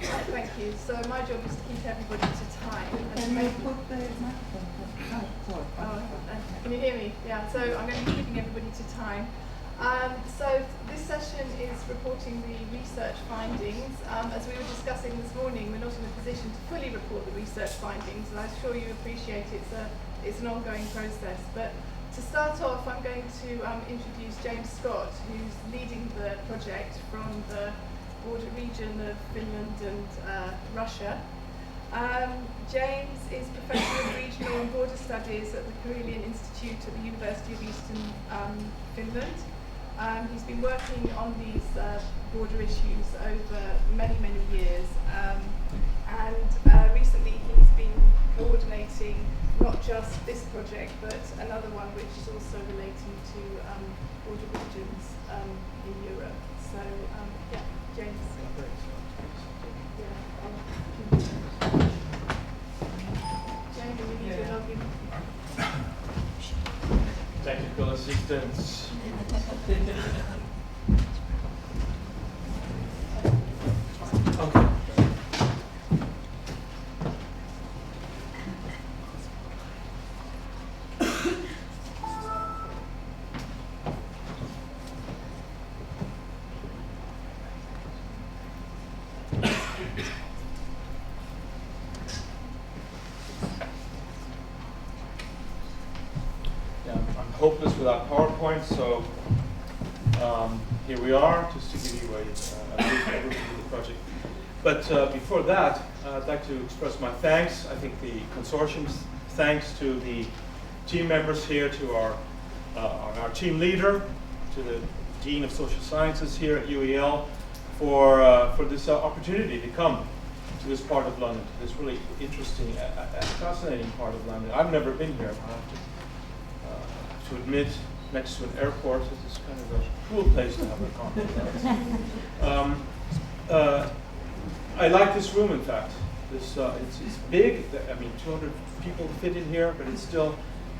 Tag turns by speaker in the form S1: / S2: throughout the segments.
S1: Thank you. So my job is to keep everybody to time.
S2: Can you put the microphone?
S1: Can you hear me? Yeah, so I'm going to be keeping everybody to time. So this session is reporting the research findings. As we were discussing this morning, we're not in a position to fully report the research findings, and I'm sure you appreciate it's an ongoing process. But to start off, I'm going to introduce James Scott, who's leading the project from the border region of Finland and Russia. James is Professor of Regional and Border Studies at the Karelian Institute at the University of Eastern Finland. He's been working on these border issues over many, many years, and recently he's been coordinating not just this project but another one which is also relating to border regions in Europe. So, yeah, James. James, we need to log in.
S3: Technical assistance. Okay. Hopeless without PowerPoint, so here we are, just to give you a brief overview of the project. But before that, I'd like to express my thanks. I think the consortium's thanks to the team members here, to our team leader, to the Dean of Social Sciences here at UEL for this opportunity to come to this part of London, to this really interesting and fascinating part of London. I've never been here, I have to admit, next to an airport. This is kind of a cool place to have a conference. I like this room, in fact. It's big. I mean, 200 people fit in here, but it still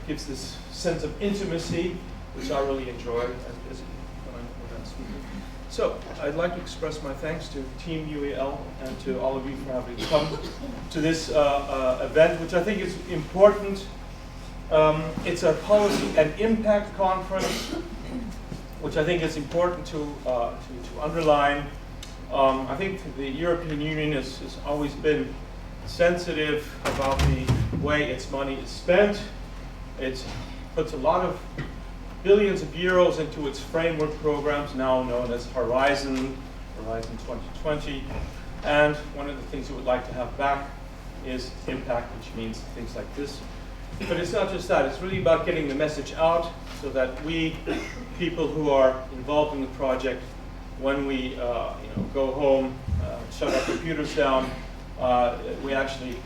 S3: gives this sense of intimacy, which I really enjoy when I'm speaking. So I'd like to express my thanks to Team UEL and to all of you for having come to this event, which I think is important. It's a policy and impact conference, which I think is important to underline. I think the European Union has always been sensitive about the way its money is spent. It puts a lot of billions of euros into its framework programs, now known as Horizon 2020. And one of the things it would like to have back is impact, which means things like this. But it's not just that, it's really about getting the message out so that we, people who are involved in the project, when we go home, shut our computers down, we actually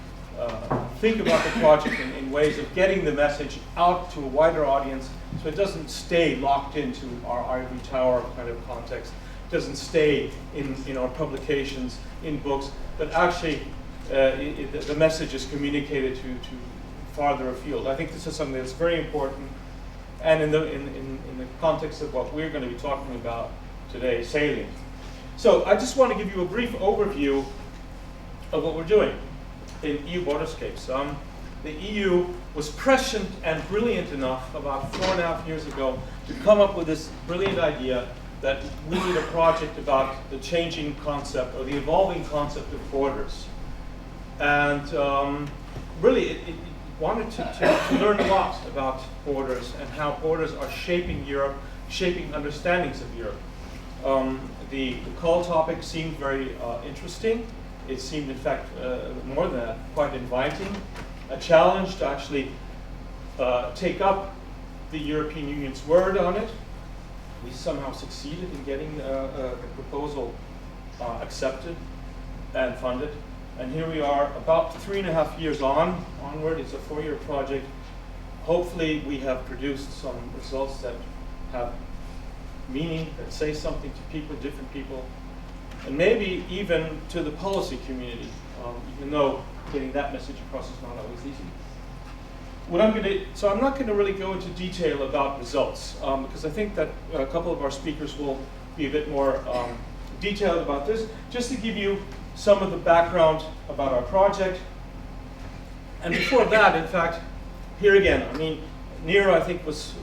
S3: think about the project in ways of getting the message out to a wider audience so it doesn't stay locked into our ivory tower kind of context, it doesn't stay in our publications, in books, but actually the message is communicated to farther afield. I think this is something that's very important, and in the context of what we're going to be talking about today, salient. So I just want to give you a brief overview of what we're doing in EUBorderscapes. The EU was prescient and brilliant enough about 4.5 years ago to come up with this brilliant idea that we need a project about the changing concept or the evolving concept of borders. And really, it wanted to learn a lot about borders and how borders are shaping Europe, shaping understandings of Europe. The call topic seemed very interesting. It seemed, in fact, more than that, quite inviting. A challenge to actually take up the European Union's word on it. We somehow succeeded in getting the proposal accepted and funded. And here we are, about 3.5 years onward. It's a 4-year project. Hopefully we have produced some results that have meaning, that say something to people, different people, and maybe even to the policy community, even though getting that message across is not always easy. So I'm not going to really go into detail about results, because I think that a couple of our speakers will be a bit more detailed about this. Just to give you some of the background about our project. And before that, in fact, here again, I mean, Nero, I think, was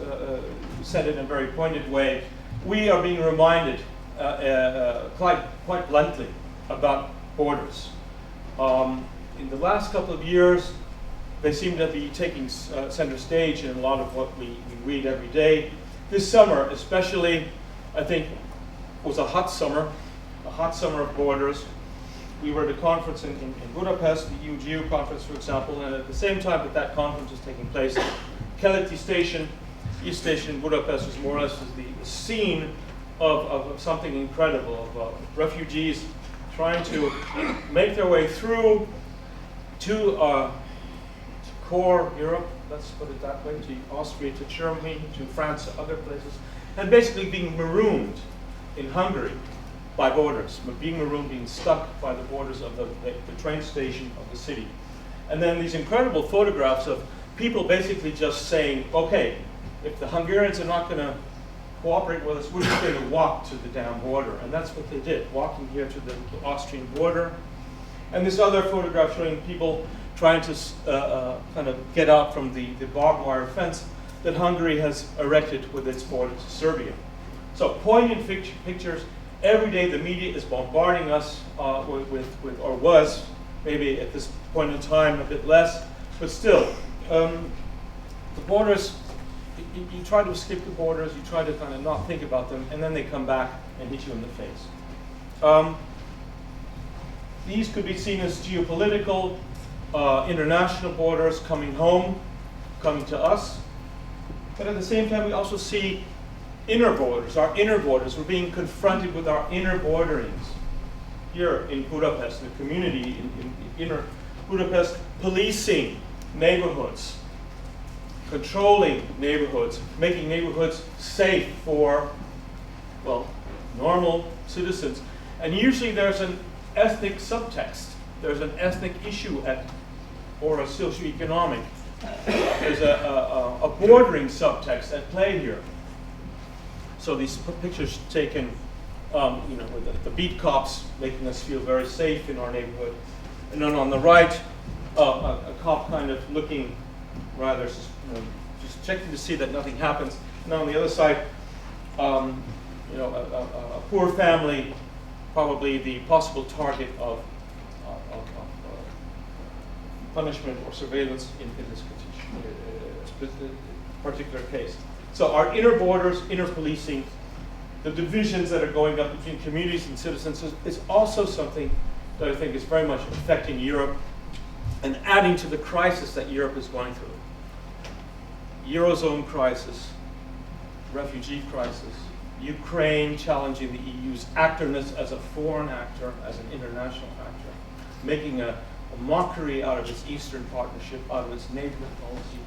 S3: said it in a very pointed way. We are being reminded quite bluntly about borders. In the last couple of years, they seem to be taking center stage in a lot of what we read every day. This summer, especially, I think, was a hot summer of borders. We were at a conference in Budapest, the EUGU conference, for example, and at the same time that conference was taking place, Keleti Station, East Station in Budapest, was more or less the scene of something incredible, of refugees trying to make their way through to core Europe, let's put it that way, to Austria, to Germany, to France, to other places, and basically being marooned in Hungary by borders, being stuck by the borders of the train station of the city. And then these incredible photographs of people basically just saying, okay, if the Hungarians are not going to cooperate with us, we're just going to walk to the damn border. And that's what they did, walking here to the Austrian border. And this other photograph showing people trying to kind of get out from the barbed wire fence that Hungary has erected with its border to Serbia. So poignant pictures. Every day the media is bombarding us with, or was, maybe at this point in time a bit less, but still, the borders, you try to skip the borders, you try to kind of not think about them, and then they come back and hit you in the face. These could be seen as geopolitical, international borders coming home, coming to us. But at the same time, we also see inner borders, our inner borders. We're being confronted with our inner borderings. Here in Budapest, the community in inner Budapest, policing neighborhoods, controlling neighborhoods, making neighborhoods safe for, well, normal citizens. And usually there's an ethnic subtext. There's an ethnic issue or a socioeconomic. There's a bordering subtext at play here. So these pictures taken, with the beat cops making us feel very safe in our neighborhood, and then on the right, a cop kind of looking rather, just checking to see that nothing happens. And on the other side, a poor family, probably the possible target of punishment or surveillance in this particular case. So our inner borders, inner policing, the divisions that are going up between communities and citizens is also something that I think is very much affecting Europe and adding to the crisis that Europe is going through. Eurozone crisis, refugee crisis, Ukraine challenging the EU's actorness as a foreign actor, as an international actor, making a mockery out of its Eastern Partnership, out of its neighborhood policy,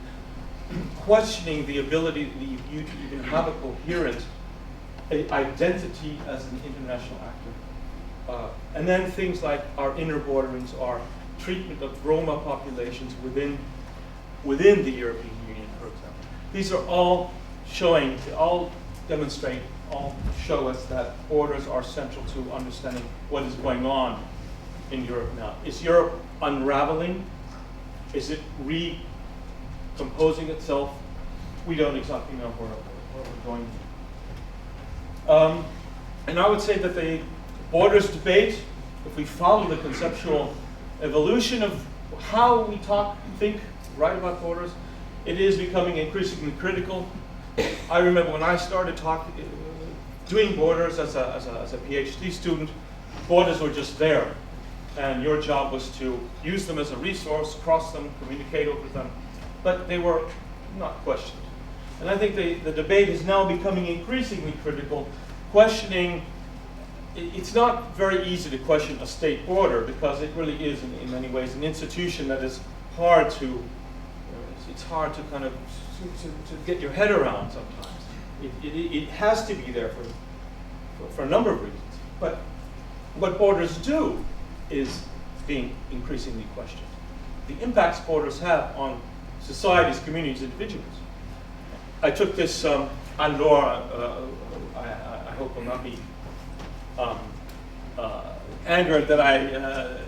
S3: questioning the ability of the EU to even have a coherent identity as an international actor. And then things like our inner borderings, our treatment of Roma populations within the European Union, for example. These are all showing, they all demonstrate, all show us that borders are central to understanding what is going on in Europe now. Is Europe unraveling? Is it recomposing itself? We don't exactly know where we're going. And I would say that the borders debate, if we follow the conceptual evolution of how we think, write about borders, it is becoming increasingly critical. I remember when I started doing borders as a PhD student, borders were just there. And your job was to use them as a resource, cross them, communicate over them. But they were not questioned. And I think the debate is now becoming increasingly critical, questioning. It's not very easy to question a state border because it really is, in many ways, an institution that is hard to, it's hard to kind of to get your head around sometimes. It has to be there for a number of reasons. But what borders do is being increasingly questioned. The impacts borders have on societies, communities, individuals. I took this, Andorra, I hope will not be angered that I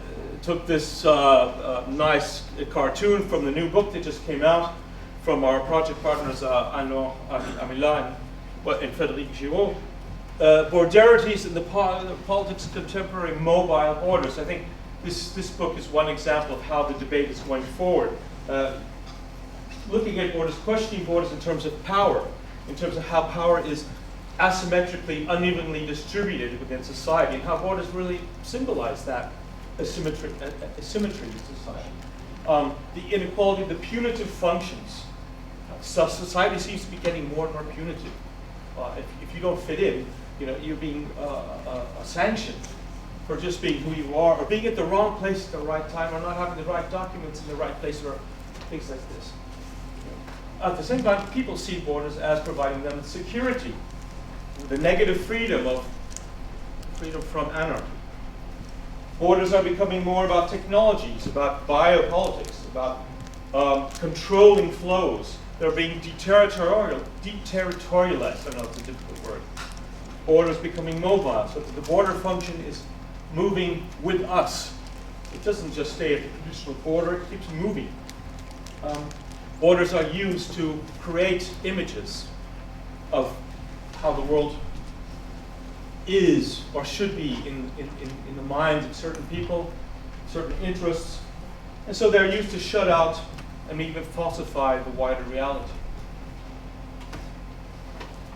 S3: took this nice cartoon from the new book that just came out from our project partners Arnaud Amila and Frédéric Giraud. Borderities in the Politics of Contemporary Mobile Borders. I think this book is one example of how the debate is going forward. Looking at borders, questioning borders in terms of power, in terms of how power is asymmetrically, unevenly distributed within society, and how borders really symbolize that asymmetry in society. The inequality, the punitive functions. So society seems to be getting more and more punitive. If you don't fit in, you're being sanctioned for just being who you are, or being at the wrong place at the right time, or not having the right documents in the right place, or things like this. At the same time, people see borders as providing them security, the negative freedom from anarchy. Borders are becoming more about technologies, about biopolitics, about controlling flows. They're being deterritorialized. I know it's a difficult word. Borders becoming mobile, so that the border function is moving with us. It doesn't just stay at the traditional border, it keeps moving. Borders are used to create images of how the world is or should be in the minds of certain people, certain interests. And so they're used to shut out and even falsify the wider reality.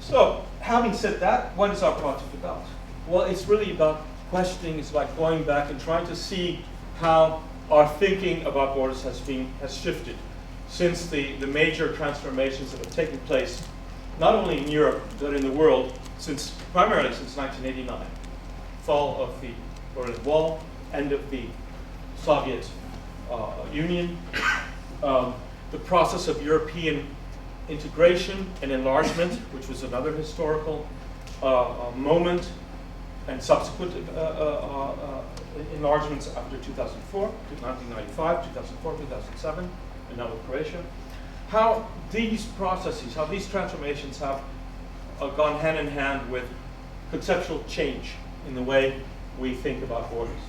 S3: So, having said that, what is our project about? Well, it's really about questioning, it's about going back and trying to see how our thinking about borders has shifted since the major transformations that have taken place, not only in Europe, but in the world, primarily since 1989. Fall of the Berlin Wall, end of the Soviet Union, the process of European integration and enlargement, which was another historical moment, and subsequent enlargements after 2004, 1995, 2004, 2007, and now with Croatia. How these processes, how these transformations have gone hand in hand with conceptual change in the way we think about borders.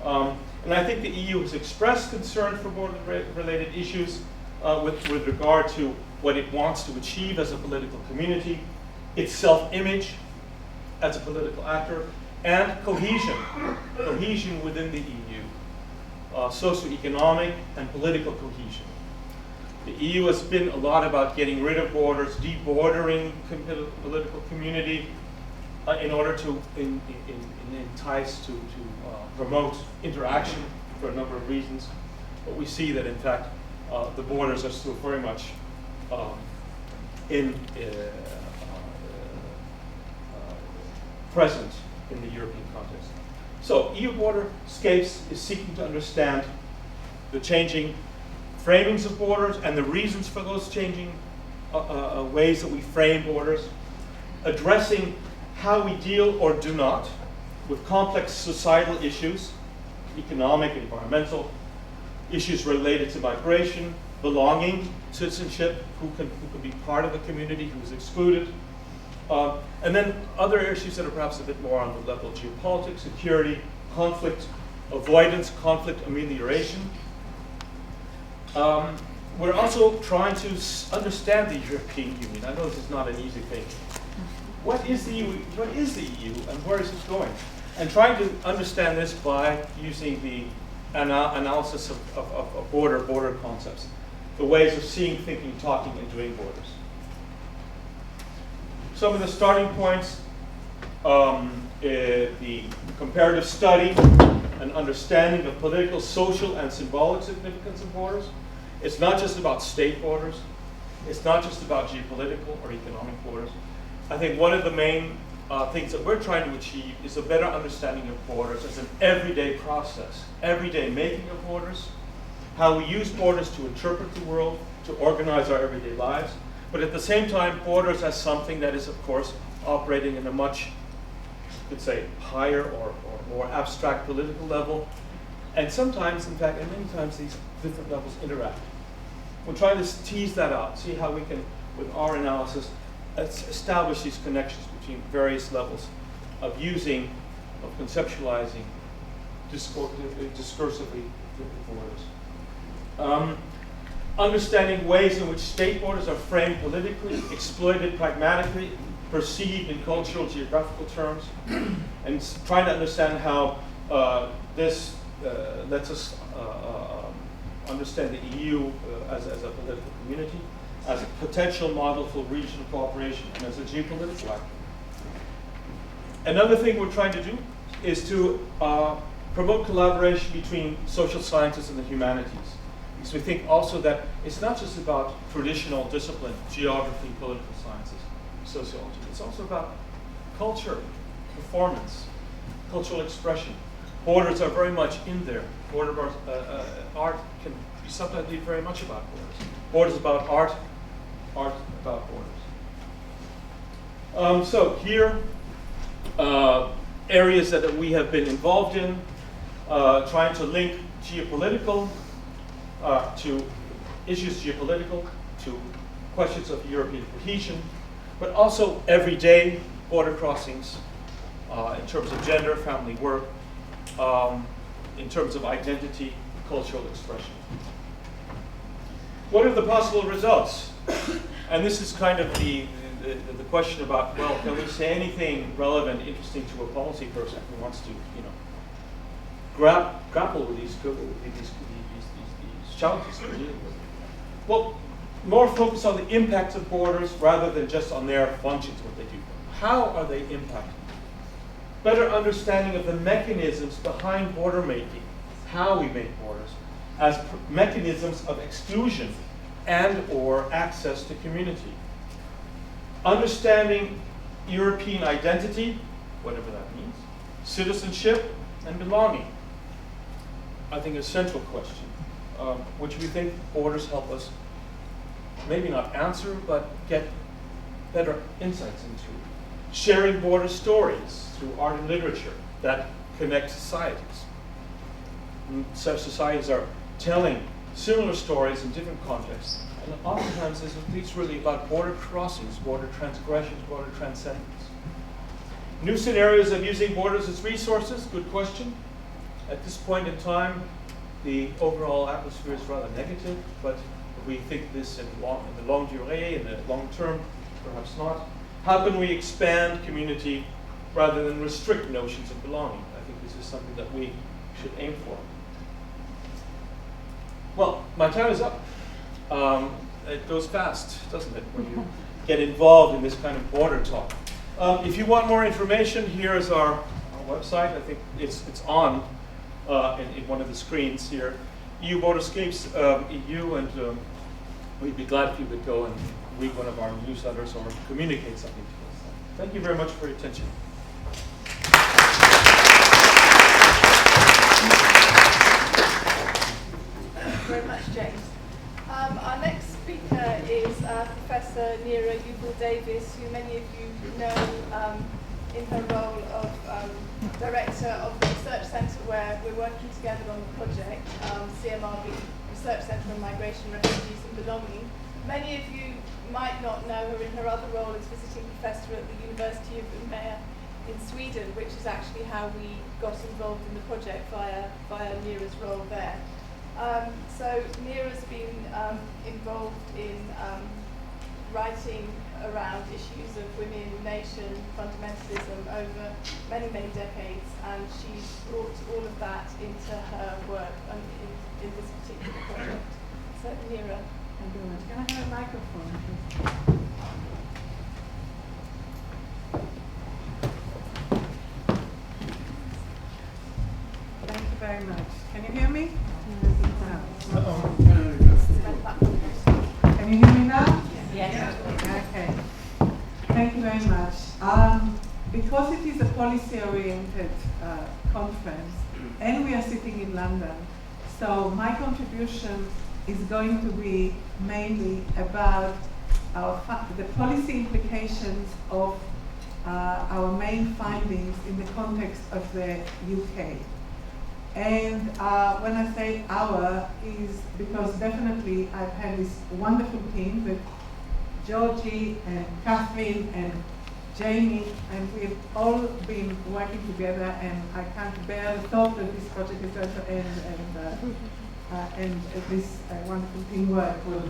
S3: And I think the EU has expressed concern for border-related issues with regard to what it wants to achieve as a political community, its self-image as a political actor, and cohesion within the EU, socioeconomic and political cohesion. The EU has been a lot about getting rid of borders, debordering political community in order to entice, to promote interaction for a number of reasons. But we see that, in fact, the borders are still very much present in the European context. So EUBorderscapes is seeking to understand the changing framings of borders and the reasons for those changing ways that we frame borders, addressing how we deal or do not with complex societal issues, economic, environmental, issues related to migration, belonging, citizenship, who can be part of the community, who is excluded, and then other issues that are perhaps a bit more on the level of geopolitics, security, conflict avoidance, conflict amelioration. We're also trying to understand the European Union. I know this is not an easy thing. What is the EU? What is the EU, and where is it going? And trying to understand this by using the analysis of border concepts, the ways of seeing, thinking, talking, and doing borders. Some of the starting points: the comparative study and understanding of political, social, and symbolic significance of borders. It's not just about state borders. It's not just about geopolitical or economic borders. I think one of the main things that we're trying to achieve is a better understanding of borders as an everyday process, everyday making of borders, how we use borders to interpret the world, to organize our everyday lives, but at the same time, borders as something that is, of course, operating in a much, you could say, higher or more abstract political level, and sometimes, in fact, and many times, these different levels interact. We're trying to tease that out, see how we can, with our analysis, establish these connections between various levels of using of conceptualizing discursively borders. Understanding ways in which state borders are framed politically, exploited pragmatically, perceived in cultural, geographical terms, and trying to understand how this lets us understand the EU as a political community, as a potential model for regional cooperation, and as a geopolitical actor. Another thing we're trying to do is to promote collaboration between social sciences and the humanities. Because we think also that it's not just about traditional discipline, geography, political sciences, sociology. It's also about culture, performance, cultural expression. Borders are very much in there. Art can sometimes be very much about borders. Borders about art, art about borders. So here, areas that we have been involved in, trying to link geopolitical to issues geopolitical, to questions of European cohesion, but also everyday border crossings in terms of gender, family, work, in terms of identity, cultural expression. What are the possible results? And this is kind of the question about, well, can we say anything relevant, interesting to a policy person who wants to, grapple with these challenges we're dealing with? Well, more focus on the impact of borders rather than just on their functions, what they do. How are they impacted? Better understanding of the mechanisms behind border making, how we make borders, as mechanisms of exclusion and or access to community. Understanding European identity, whatever that means, citizenship, and belonging. I think a central question, which we think borders help us maybe not answer, but get better insights into. Sharing border stories through art and literature that connect societies. And such societies are telling similar stories in different contexts. And oftentimes it's really about border crossings, border transgressions, border transcendence. New scenarios of using borders as resources, good question. At this point in time, the overall atmosphere is rather negative, but if we think this in the long durée, in the long term, perhaps not. How can we expand community rather than restrict notions of belonging? I think this is something that we should aim for. Well, my time is up. It goes fast, doesn't it, when you get involved in this kind of border talk. If you want more information, here is our website. I think it's on in one of the screens here. EUBorderscapes, EU, and we'd be glad if you would go and read one of our newsletters or communicate something to us. Thank you very much for your attention.
S1: Thank you very much, James. Our next speaker is Professor Nira Davis, who many of you know in her role of director of the research centre where we're working together on the project, CMRB, Research Centre on Migration, Refugees and Belonging. Many of you might not know her in her other role as visiting professor at the University of Umeå in Sweden, which is actually how we got involved in the project via Nira's role there. So Nira's been involved in writing around issues of women, nation, fundamentalism over many, many decades, and she's brought all of that into her work in this particular project. So Nira.
S2: Thank you very much. Can I have a microphone, please? Thank you very much. Can you hear me? Can you hear me now?
S1: Yes.
S2: Okay. Thank you very much. Because it is a policy-oriented conference, and we are sitting in London, so my contribution is going to be mainly about the policy implications of our main findings in the context of the UK. And when I say our, is because definitely I've had this wonderful team with Georgie and Catherine and Jamie, and we've all been working together, and I can't bear the thought that this project is going to end, and this wonderful teamwork will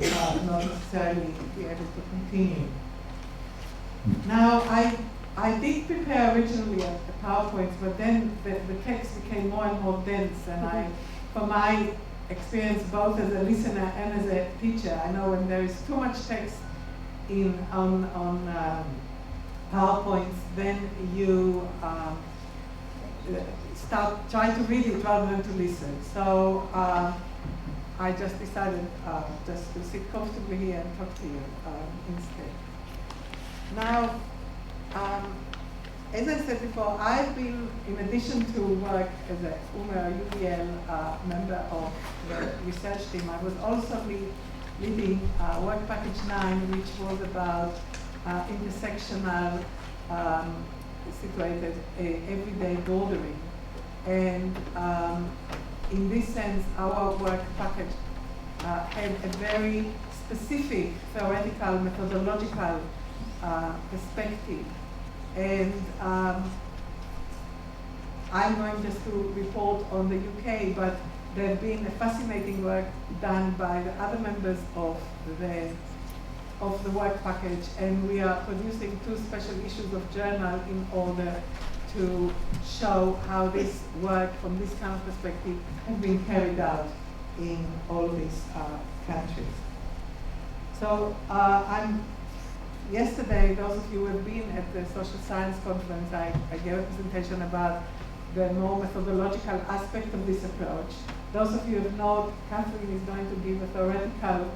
S2: not necessarily be able to continue. Now, I did prepare originally a PowerPoint, but then the text became more and more dense, and from my experience both as a listener and as a teacher, I know when there is too much text on PowerPoints, then you try to read it rather than to listen. So I just decided just to sit comfortably here and talk to you instead. Now, as I said before, I've been, in addition to work as a former UBL member of the research team, I was also leading Work Package 9, which was about intersectional, situated everyday bordering. And in this sense, our work package had a very specific theoretical, methodological perspective. And I'm going just to report on the UK, but there have been a fascinating work done by the other members of the work package, and we are producing 2 special issues of journal in order to show how this work from this kind of perspective has been carried out in all these countries. So yesterday, those of you who have been at the social science conference, I gave a presentation about the more methodological aspect of this approach. Those of you who know, Catherine is going to give a theoretical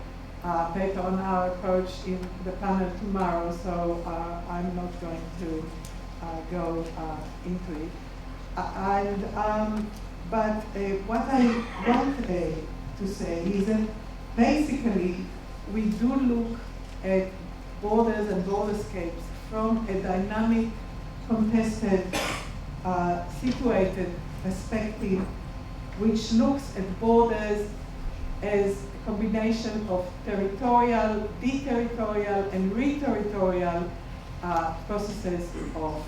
S2: paper on our approach in the panel tomorrow, so I'm not going to go into it. But what I want to say is that basically we do look at borders and borderscapes from a dynamic, contested, situated perspective, which looks at borders as a combination of territorial, deterritorial, and re-territorial processes of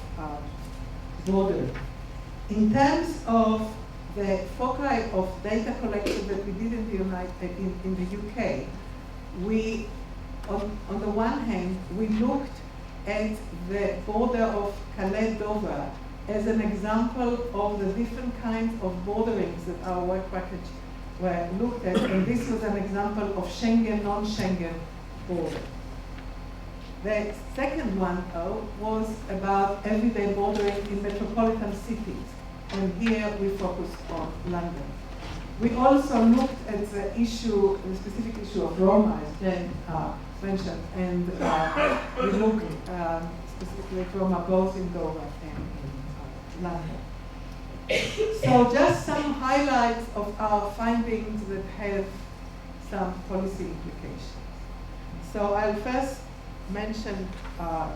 S2: bordering. In terms of the foci of data collection that we did in the UK, we, on the one hand, we looked at the border of Calais-Dover as an example of the different kinds of borderings that our work package were looked at, and this was an example of Schengen, non-Schengen border. The second one, though, was about everyday bordering in metropolitan cities, and here we focused on London. We also looked at the specific issue of Roma, as Jen mentioned, and we looked specifically at Roma both in Dover and in London. So just some highlights of our findings that have some policy implications. So I'll first mention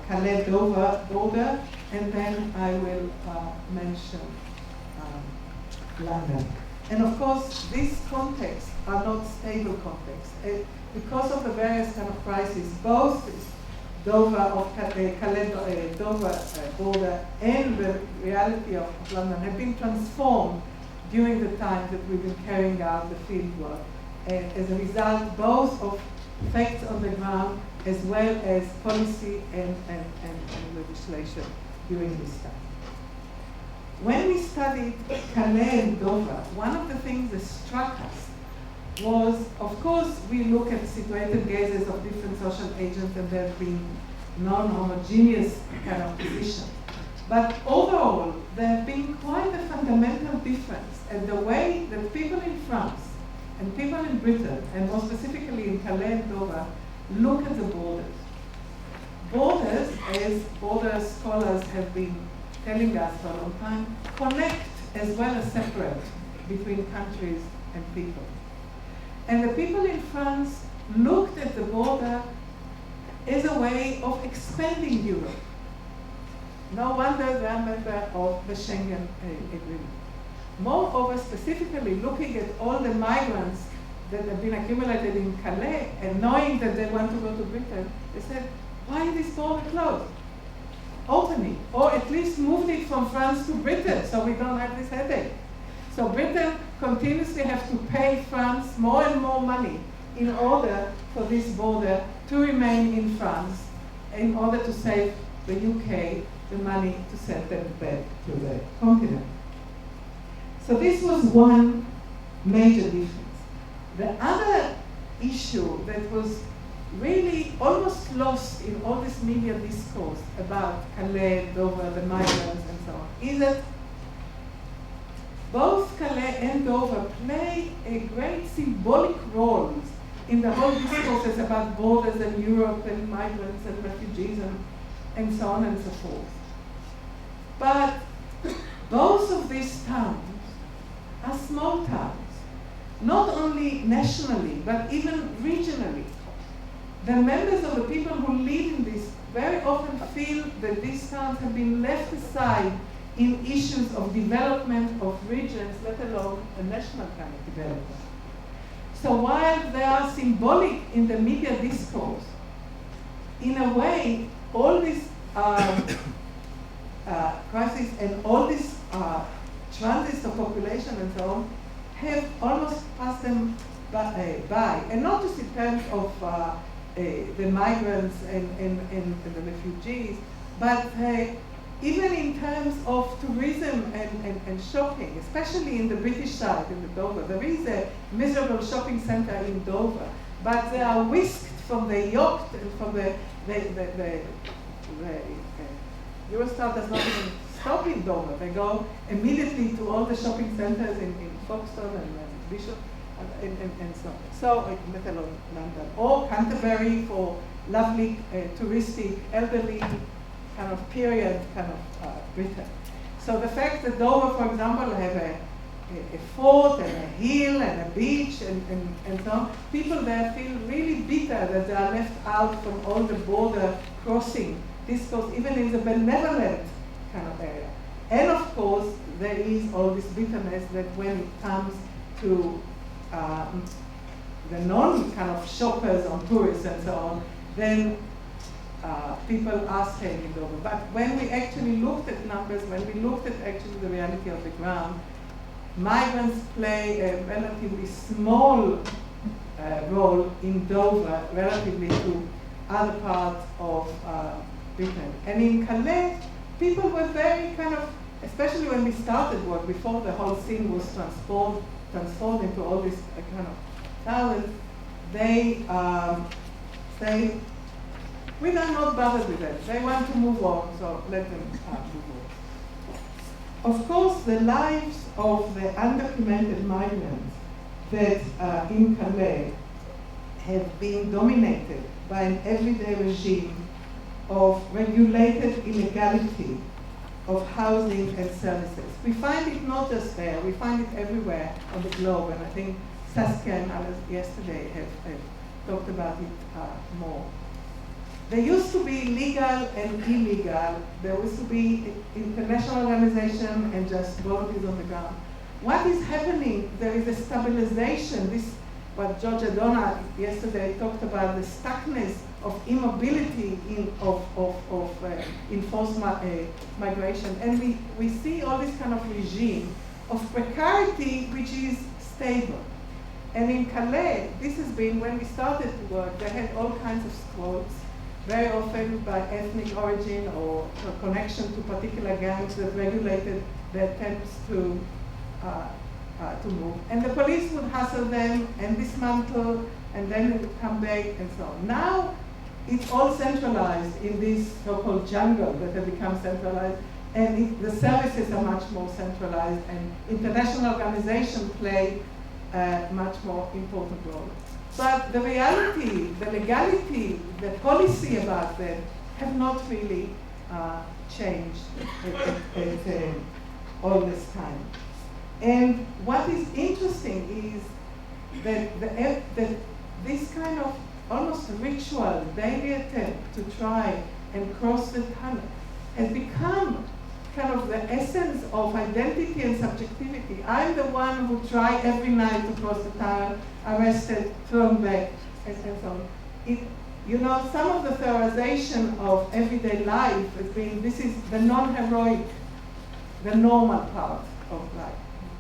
S2: Calais-Dover border, and then I will mention London. And of course, these contexts are not stable contexts. Because of the various kind of crises, both Dover of Calais-Dover border and the reality of London have been transformed during the time that we've been carrying out the field work. And as a result, both of effects on the ground as well as policy and legislation during this time. When we studied Calais and Dover, one of the things that struck us was, of course, we look at situated gazes of different social agents, and there have been non-homogeneous kind of positions. But overall, there have been quite a fundamental difference in the way that people in France and people in Britain, and more specifically in Calais and Dover, look at the borders. Borders, as border scholars have been telling us for a long time, connect as well as separate between countries and people. And the people in France looked at the border as a way of expanding Europe. No wonder they are a member of the Schengen Agreement. Moreover, specifically looking at all the migrants that have been accumulated in Calais and knowing that they want to go to Britain, they said, why is this border closed? open it, or at least moved it from France to Britain so we don't have this headache. So Britain continuously have to pay France more and more money in order for this border to remain in France, in order to save the UK the money to send them back to the continent. So this was one major difference. The other issue that was really almost lost in all this media discourse about Calais, Dover, the migrants, and so on, is that both Calais and Dover play a great symbolic role in the whole discourses about borders and Europe and migrants and refugees and so on and so forth. But both of these towns are small towns, not only nationally, but even regionally. The members of the people who live in this very often feel that these towns have been left aside in issues of development of regions, let alone a national kind of development. So while they are symbolic in the media discourse, in a way, all these crises and all these transits of population and so on have almost passed them by. And not just in terms of the migrants and the refugees, but even in terms of tourism and shopping, especially in the British side, in the Dover. There is a miserable shopping center in Dover, but they are whisked from the yacht and from the Eurostar does not even stop in Dover. They go immediately to all the shopping centers in Folkestone and Bishop and so on. So, let alone London. Or Canterbury for lovely, touristic, elderly, kind of period, kind of Britain. So the fact that Dover, for example, have a fort and a hill and a beach and so on, people there feel really bitter that they are left out from all the border crossing discourse, even in the benevolent kind of area. And of course, there is all this bitterness that when it comes to the non-kind of shoppers on tourists and so on, then people are staying in Dover. But when we actually looked at numbers, when we looked at actually the reality of the ground, migrants play a relatively small role in Dover relatively to other parts of Britain. And in Calais, people were very kind of, especially when we started work, before the whole scene was transformed into all this kind of talent, they say, we are not bothered with them. They want to move on, so let them move on. Of course, the lives of the undocumented migrants that in Calais have been dominated by an everyday regime of regulated illegality of housing and services. We find it not just there, we find it everywhere on the globe, and I think Saskia and others yesterday have talked about it more. There used to be legal and illegal. There used to be international organization and just volunteers on the ground. What is happening? There is a stabilization. This, what Georgia Donna yesterday talked about, the stuckness of immobility of enforced migration. And we see all this kind of regime of precarity which is stable. And in Calais, this has been, when we started to work, they had all kinds of squads, very often by ethnic origin or connection to particular gangs that regulated their attempts to move. And the police would hustle them and dismantle, and then it would come back and so on. Now, it's all centralized in this so-called jungle that have become centralized, and the services are much more centralized, and international organizations play a much more important role. But the reality, the legality, the policy about them have not really changed all this time. And what is interesting is that this kind of almost ritual, daily attempt to try and cross the tunnel has become kind of the essence of identity and subjectivity. I'm the one who try every night to cross the tunnel, arrested, thrown back, and so on. You know, some of the theorization of everyday life has been, this is the non-heroic, the normal part of life.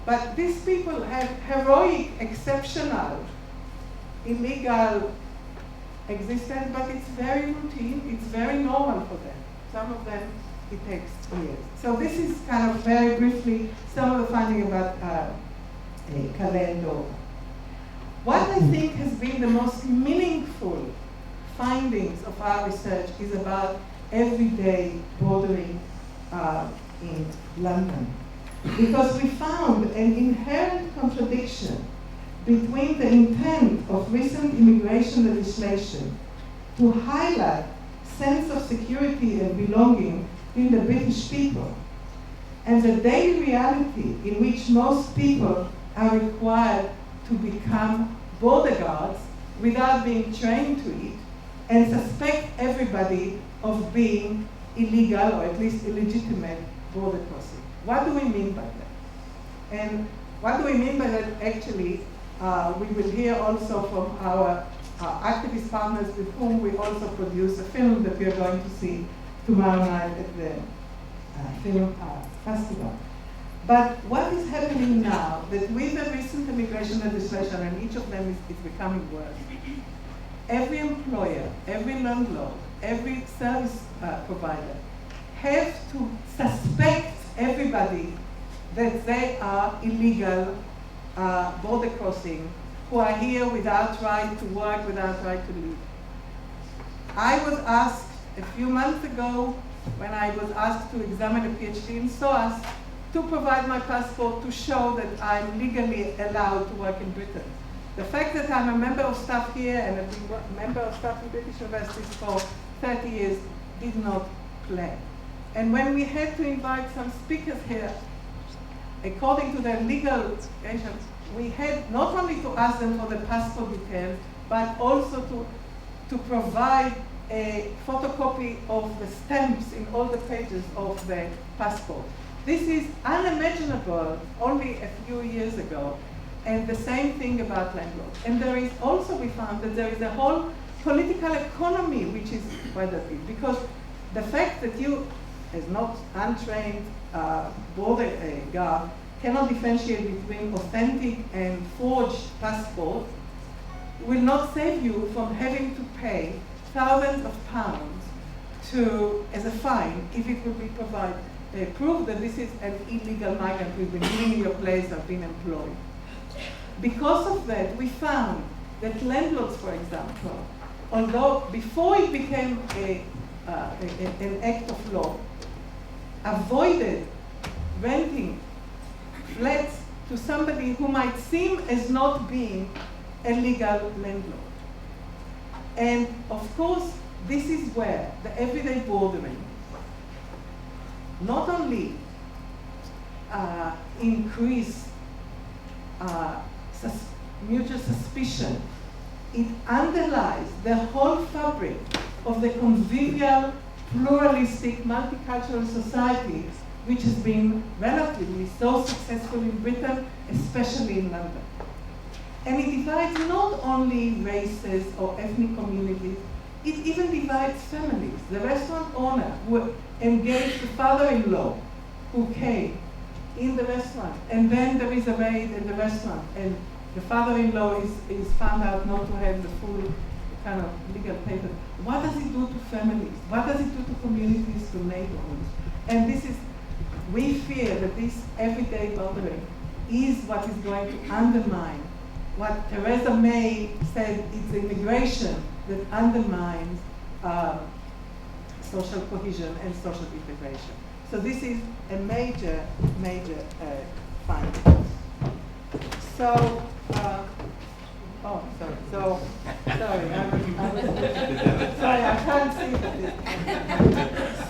S2: But these people have heroic, exceptional, illegal existence, but it's very routine, it's very normal for them. Some of them, it takes years. So this is kind of very briefly some of the findings about Calendo. What I think has been the most meaningful findings of our research is about everyday bordering in London. Because we found an inherent contradiction between the intent of recent immigration legislation to highlight sense of security and belonging in the British people and the daily reality in which most people are required to become border guards without being trained to it and suspect everybody of being illegal or at least illegitimate border crossing. What do we mean by that? And what do we mean by that actually? We will hear also from our activist partners with whom we also produce a film that we are going to see tomorrow night at the film festival. But what is happening now, that with the recent immigration legislation, and each of them is becoming worse, every employer, every landlord, every service provider have to suspect everybody that they are illegal border crossing, who are here without right to work, without right to live. I was asked a few months ago, when I was asked to examine a PhD in SOAS, to provide my passport to show that I'm legally allowed to work in Britain. The fact that I'm a member of staff here and have been a member of staff in British universities for 30 years did not play. And when we had to invite some speakers here, according to their legal regulations, we had not only to ask them for the passport details, but also to provide a photocopy of the stamps in all the pages of the passport. This is unimaginable only a few years ago, and the same thing about landlords. And there is also, we found that there is a whole political economy which is quite a bit, because the fact that you, as not untrained border guard, cannot differentiate between authentic and forged passports will not save you from having to pay thousands of pounds as a fine if it will be provided. Prove that this is an illegal migrant who's been living in your place or been employed. Because of that, we found that landlords, for example, although before it became an act of law, avoided renting flats to somebody who might seem as not being a legal landlord. And of course, this is where the everyday bordering not only increase mutual suspicion, it underlies the whole fabric of the convivial, pluralistic, multicultural society which has been relatively so successful in Britain, especially in London. And it divides not only races or ethnic communities, it even divides families. The restaurant owner who engaged the father-in-law who came in the restaurant, and then there is a raid in the restaurant, and the father-in-law is found out not to have the full kind of legal papers. What does it do to families? What does it do to communities, to neighborhoods? And this is, we fear that this everyday bordering is what is going to undermine what Theresa May said, it's immigration that undermines social cohesion and social integration. So this is a major, major finding. So, oh, sorry. So, sorry, sorry, I can't see this.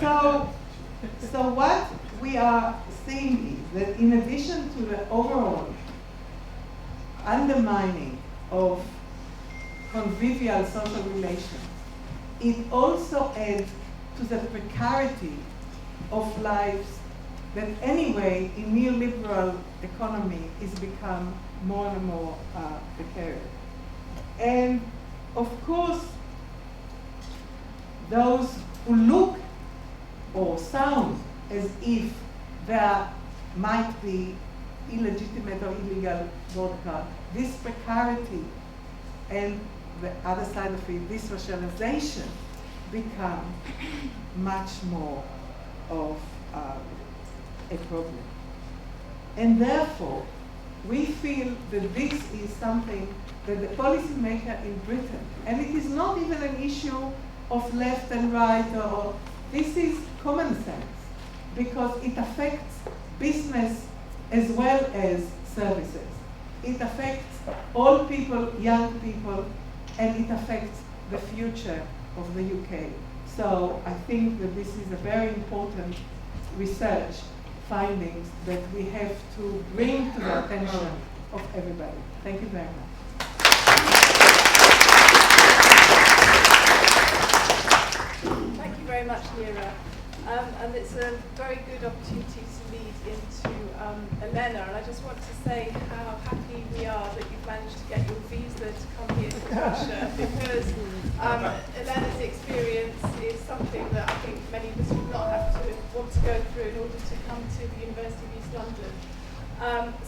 S2: So what we are seeing is that in addition to the overall undermining of convivial social relations, it also adds to the precarity of lives that anyway in neoliberal economy is become more and more precarious. And of course, those who look or sound as if there might be illegitimate or illegal vodka, this precarity and the other side of it, this racialization, become much more of a problem. And therefore, we feel that this is something that the policymaker in Britain, and it is not even an issue of left and right, or this is common sense, because it affects business as well as services. It affects old people, young people, and it affects the future of the UK. So I think that this is a very important research findings that we have to bring to the attention of everybody. Thank you very much.
S1: Thank you very much, Lira. And it's a very good opportunity to lead into Elena. And I just want to say how happy we are that you've managed to get your visa to come here to Russia, because Elena's experience is something that I think many of us would not have to want to go through in order to come to the University of East London.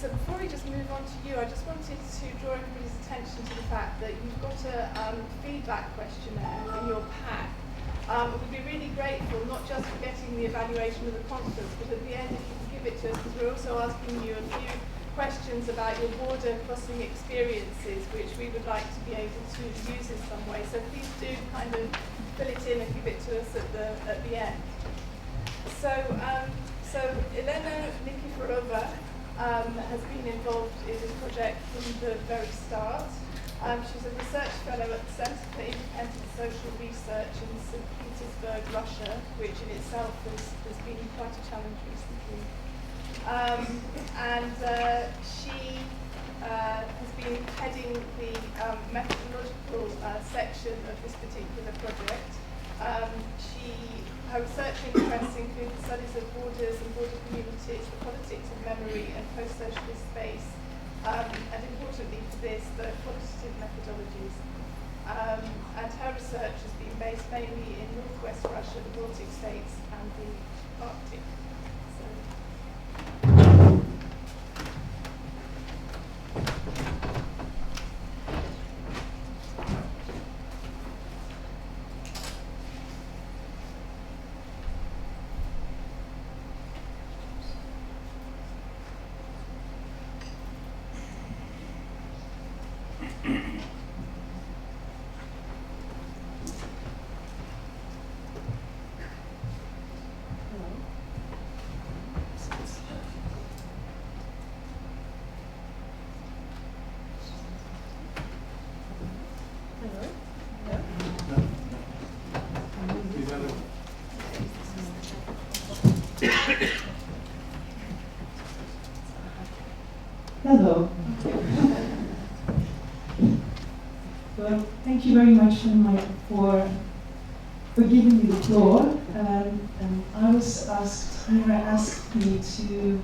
S1: So before we just move on to you, I just wanted to draw everybody's attention to the fact that you've got a feedback questionnaire in your pack. We'd be really grateful, not just for getting the evaluation of the conference, but at the end if you can give it to us, because we're also asking you a few questions about your border crossing experiences, which we would like to be able to use in some way. So please do kind of fill it in and give it to us at the end. So Elena Nikiforova has been involved in this project from the very start. She's a research fellow at the Center for Independent Social Research in St. Petersburg, Russia, which in itself has been quite a challenge recently. She has been heading the methodological section of this particular project. Her research interests include the studies of borders and border communities, the politics of memory and post-socialist space, and importantly for this, the qualitative methodologies. And her research has been based mainly in northwest Russia, the Baltic states, and the Arctic.
S4: Hello. Well, thank you very much for giving me the floor. I was asked, Mira asked me to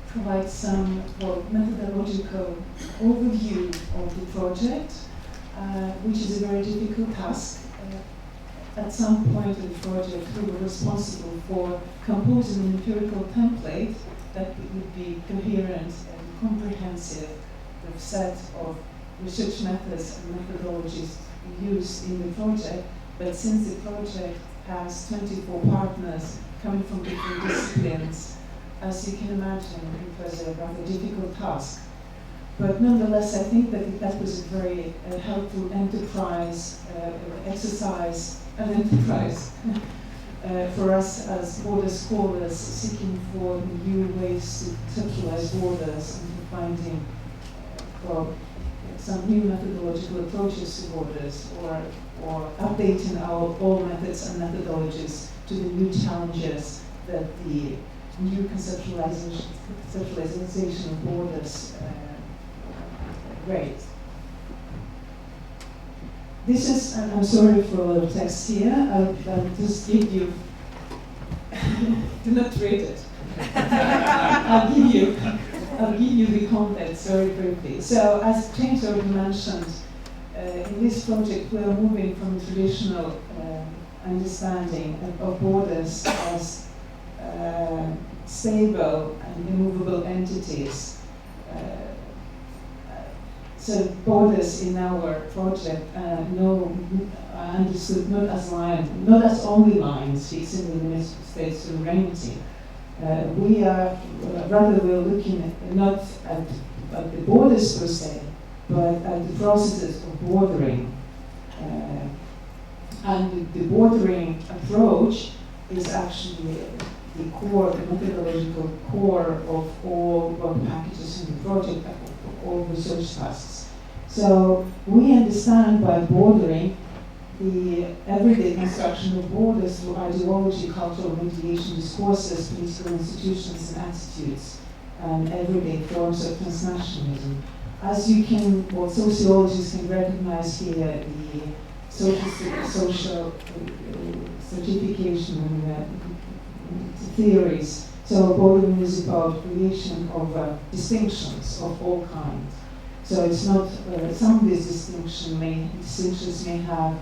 S4: provide some methodological overview of the project, which is a very difficult task. At some point in the project, we were responsible for composing an empirical template that would be coherent and comprehensive with set of research methods and methodologies used in the project. But since the project has 24 partners coming from different disciplines, as you can imagine, it was a rather difficult task. But nonetheless, I think that was a very helpful exercise for us as border scholars seeking for new ways to conceptualize borders and finding some new methodological approaches to borders, or updating our old methods and methodologies to the new challenges that the new conceptualization of borders raise. This is, and I'm sorry for a lot of text here, I'll just give you, do not read it. I'll give you the context very briefly. So as James already mentioned, in this project we are moving from traditional understanding of borders as stable and immovable entities. So borders in our project are understood not as only lines fixing the limits of state sovereignty. We are we're looking not at the borders per se, but at the processes of bordering. And the bordering approach is actually the methodological core of all work packages in the project, of all research tasks. So we understand by bordering the everyday construction of borders through ideology, cultural mediation, discourses, political institutions and attitudes, and everyday forms of transnationalism. As you can, sociologists can recognize here, the social certification theories. So bordering is about creation of distinctions of all kinds. So it's not, some of these distinctions may have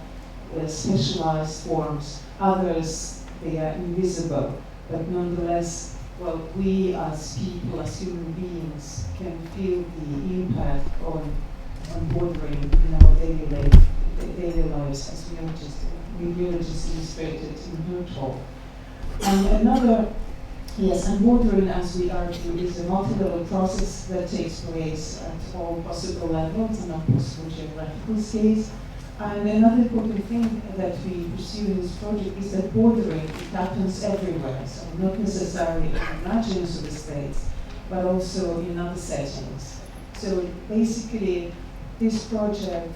S4: specialized forms, others they are invisible, but nonetheless, we as people, as human beings, can feel the impact on bordering in our daily lives, as we really just illustrated in her talk. And and bordering, as we argue, is a multi-level process that takes place at all possible levels and on possible geographical scales. And another important thing that we pursue in this project is that bordering happens everywhere, so not necessarily in the margins of the states, but also in other settings. So basically, this project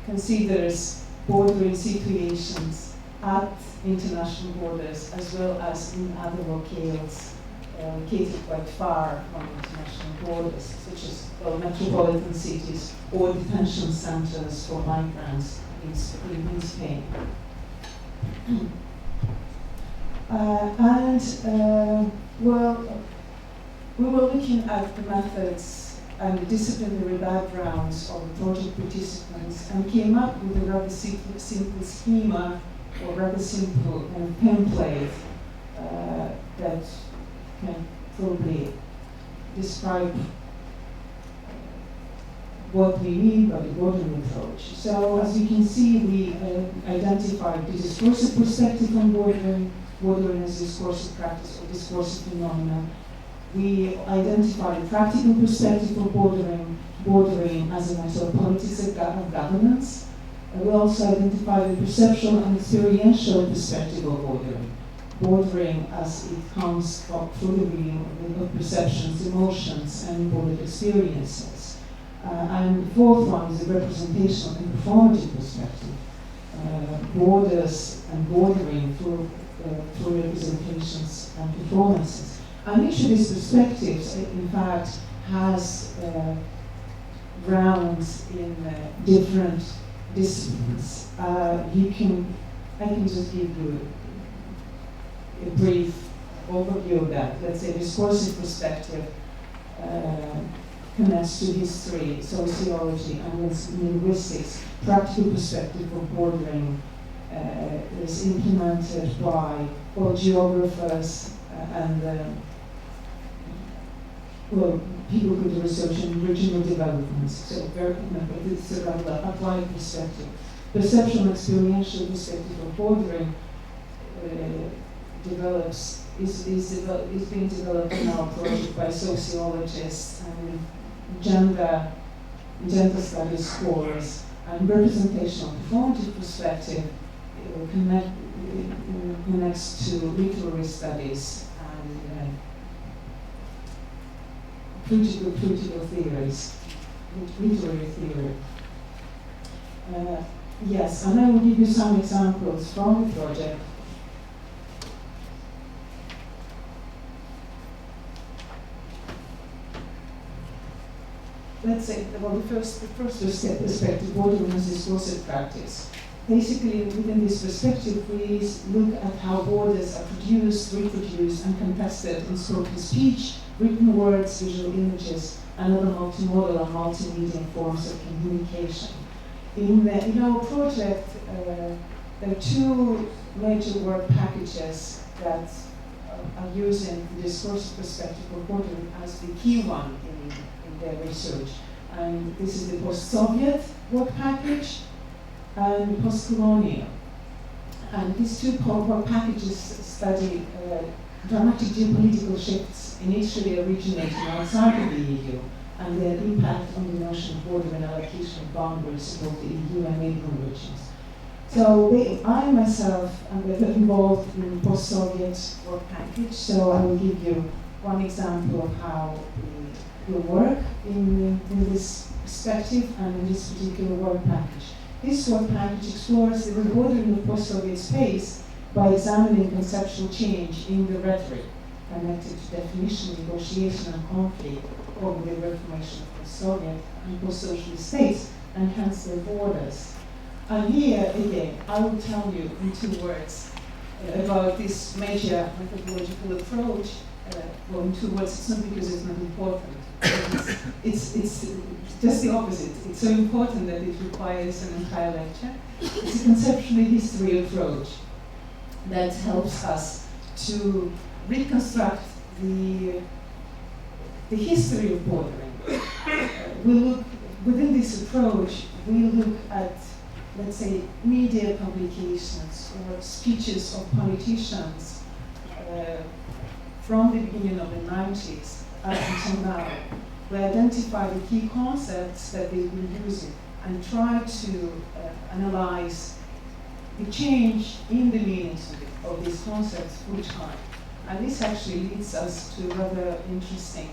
S4: considers bordering situations at international borders as well as in other locales located quite far from international borders, such as metropolitan cities or detention centers for migrants in Spain. We were looking at the methods and the disciplinary backgrounds of the project participants and came up with a rather simple schema or rather simple template that can probably describe what we mean by the bordering approach. So as you can see, we identified the discursive perspective on bordering as discursive practice or discursive phenomenon. We identified a practical perspective of bordering as a matter of politics of governance. We also identified a perceptual and experiential perspective of bordering as it comes through the realm of perceptions, emotions, and embodied experiences. And the fourth one is a representational and performative perspective. Borders and bordering through representations and performances. And each of these perspectives, in fact, has grounds in different disciplines. I can just give you a brief overview of that. Let's say discursive perspective connects to history, sociology, and linguistics. Practical perspective of bordering is implemented by geographers and people who do research in regional developments. So it's a rather applied perspective. Perceptual experiential perspective of bordering is being developed in our project by sociologists and gender studies scholars, and representational performative perspective connects to literary studies and critical theories, literary theory. Yes, and I will give you some examples from the project. Let's say, the first perspective, bordering as discursive practice. Basically, within this perspective, we look at how borders are produced, reproduced, and contested in spoken speech, written words, visual images, and other multimodal and multimedia forms of communication. In our project, there are two major work packages that are using the discursive perspective of bordering as the key one in their research. And this is the post-Soviet work package and post-colonial. And these two work packages study dramatic geopolitical shifts initially originating outside of the EU and their impact on the notion of border and allocation of boundaries of both the EU and neighboring regions. So I myself am involved in post-Soviet work package, so I will give you one example of how we work in this perspective and in this particular work package. This work package explores the rebordering of post-Soviet space by examining conceptual change in the rhetoric connected to definition, negotiation, and conflict over the reformation of post-Soviet and post-socialist states, and hence their borders. And here, again, I will tell you in 2 words about this major methodological approach. Well, in 2 words, it's not because it's not important. It's just the opposite. It's so important that it requires an entire lecture. It's a conceptually history approach that helps us to reconstruct the history of bordering. Within this approach, we look at, let's say, media publications or speeches of politicians from the beginning of the 90s up until now. We identify the key concepts that they've been using and try to analyze the change in the meanings of these concepts through time. And this actually leads us to rather interesting,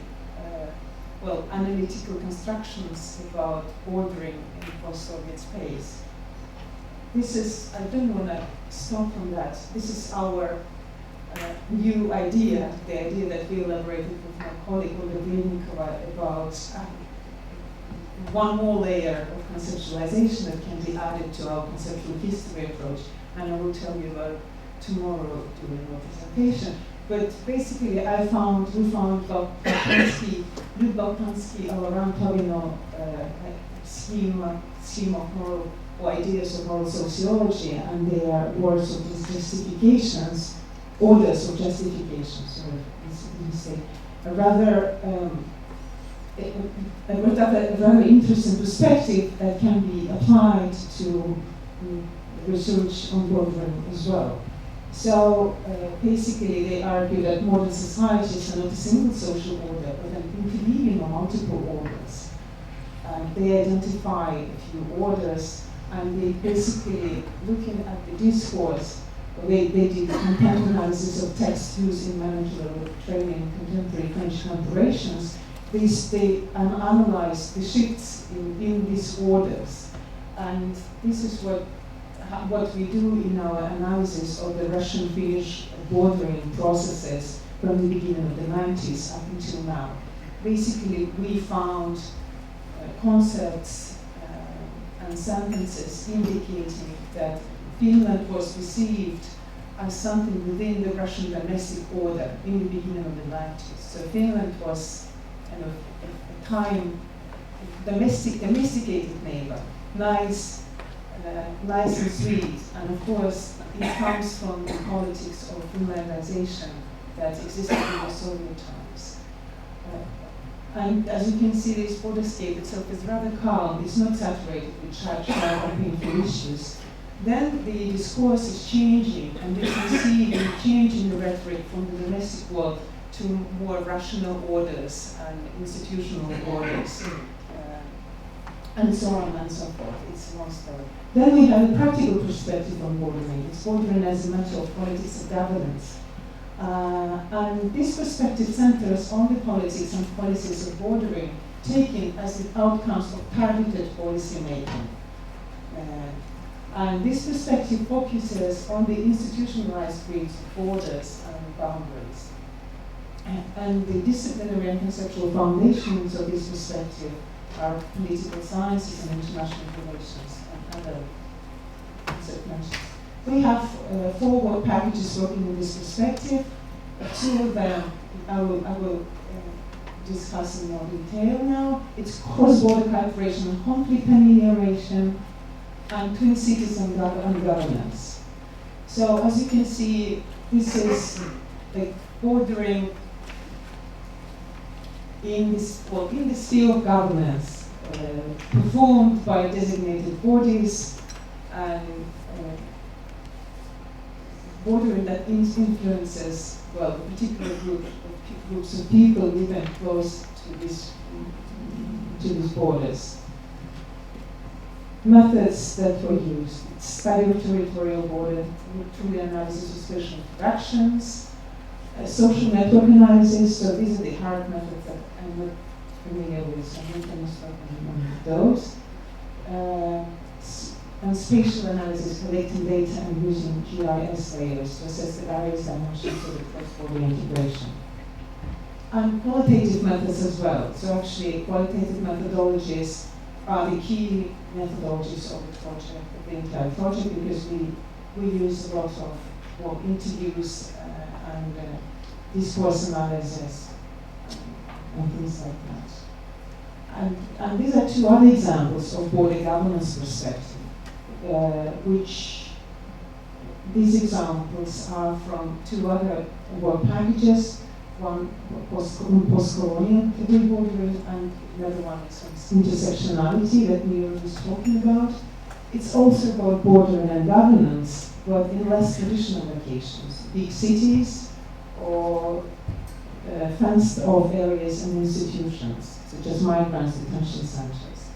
S4: analytical constructions about bordering in post-Soviet space. This is, I don't want to stop from that. This is our new idea, the idea that we elaborated with my colleague Olga Vilnikova about one more layer of conceptualization that can be added to our conceptual history approach, and I will tell you about tomorrow during our presentation. But basically, we found Luke Balkansky all around Tavino scheme of moral or ideas of moral sociology, and they are words of justifications, orders of justifications, a rather interesting perspective that can be applied to research on bordering as well. So basically, they argue that modern societies are not a single social order, but an interweaving of multiple orders. They identify a few orders, and they basically, looking at the discourse, they did content analysis of text used in managerial training in contemporary French corporations. They analyze the shifts in these orders, and this is what we do in our analysis of the Russian-Finnish bordering processes from the beginning of the 90s up until now. Basically, we found concepts and sentences indicating that Finland was perceived as something within the Russian domestic order in the beginning of the 90s. So Finland was kind of a time domesticated neighbor, nice and sweet, and of course it comes from the politics of Finlandization that existed in the Soviet times. And as you can see, this borderscape itself is rather calm. It's not saturated with sharp and painful issues. Then the discourse is changing, and you can see the change in the rhetoric from the domestic world to more rational orders and institutional orders, and so on and so forth. It's one story. Then we have a practical perspective on bordering. It's bordering as a matter of politics and governance. And this perspective centers on the politics and policies of bordering, taken as the outcomes of targeted policy making. And this perspective focuses on the institutionalized grids of borders and boundaries. And the disciplinary and conceptual foundations of this perspective are political sciences and international relations and other concepts. We have 4 work packages working with this perspective. 2 of them I will discuss in more detail now. It's cross-border cooperation and conflict amelioration, and twin cities and governance. So as you can see, this is like bordering in this field of governance, performed by designated bodies and bordering that influences, well, a particular groups of people living close to these borders. Methods that were used: study of territorial border through the analysis of spatial interactions, social network analysis. So these are the hard methods that I'm not familiar with, so I'm not going to start on those. And spatial analysis, collecting data and using GIS layers to assess the various dimensions of the cross-border integration. And qualitative methods as well. So actually, qualitative methodologies are the key methodologies of the project, of the entire project, because we use a lot of interviews and discourse analysis and things like that. And these are two other examples of border governance perspective, which these examples are from two other work packages. One post-colonial rebordering, and the other one is intersectionality that Mira was talking about. It's also about bordering and governance, but in less traditional locations, big cities or fenced-off areas and institutions, such as migrants detention centers.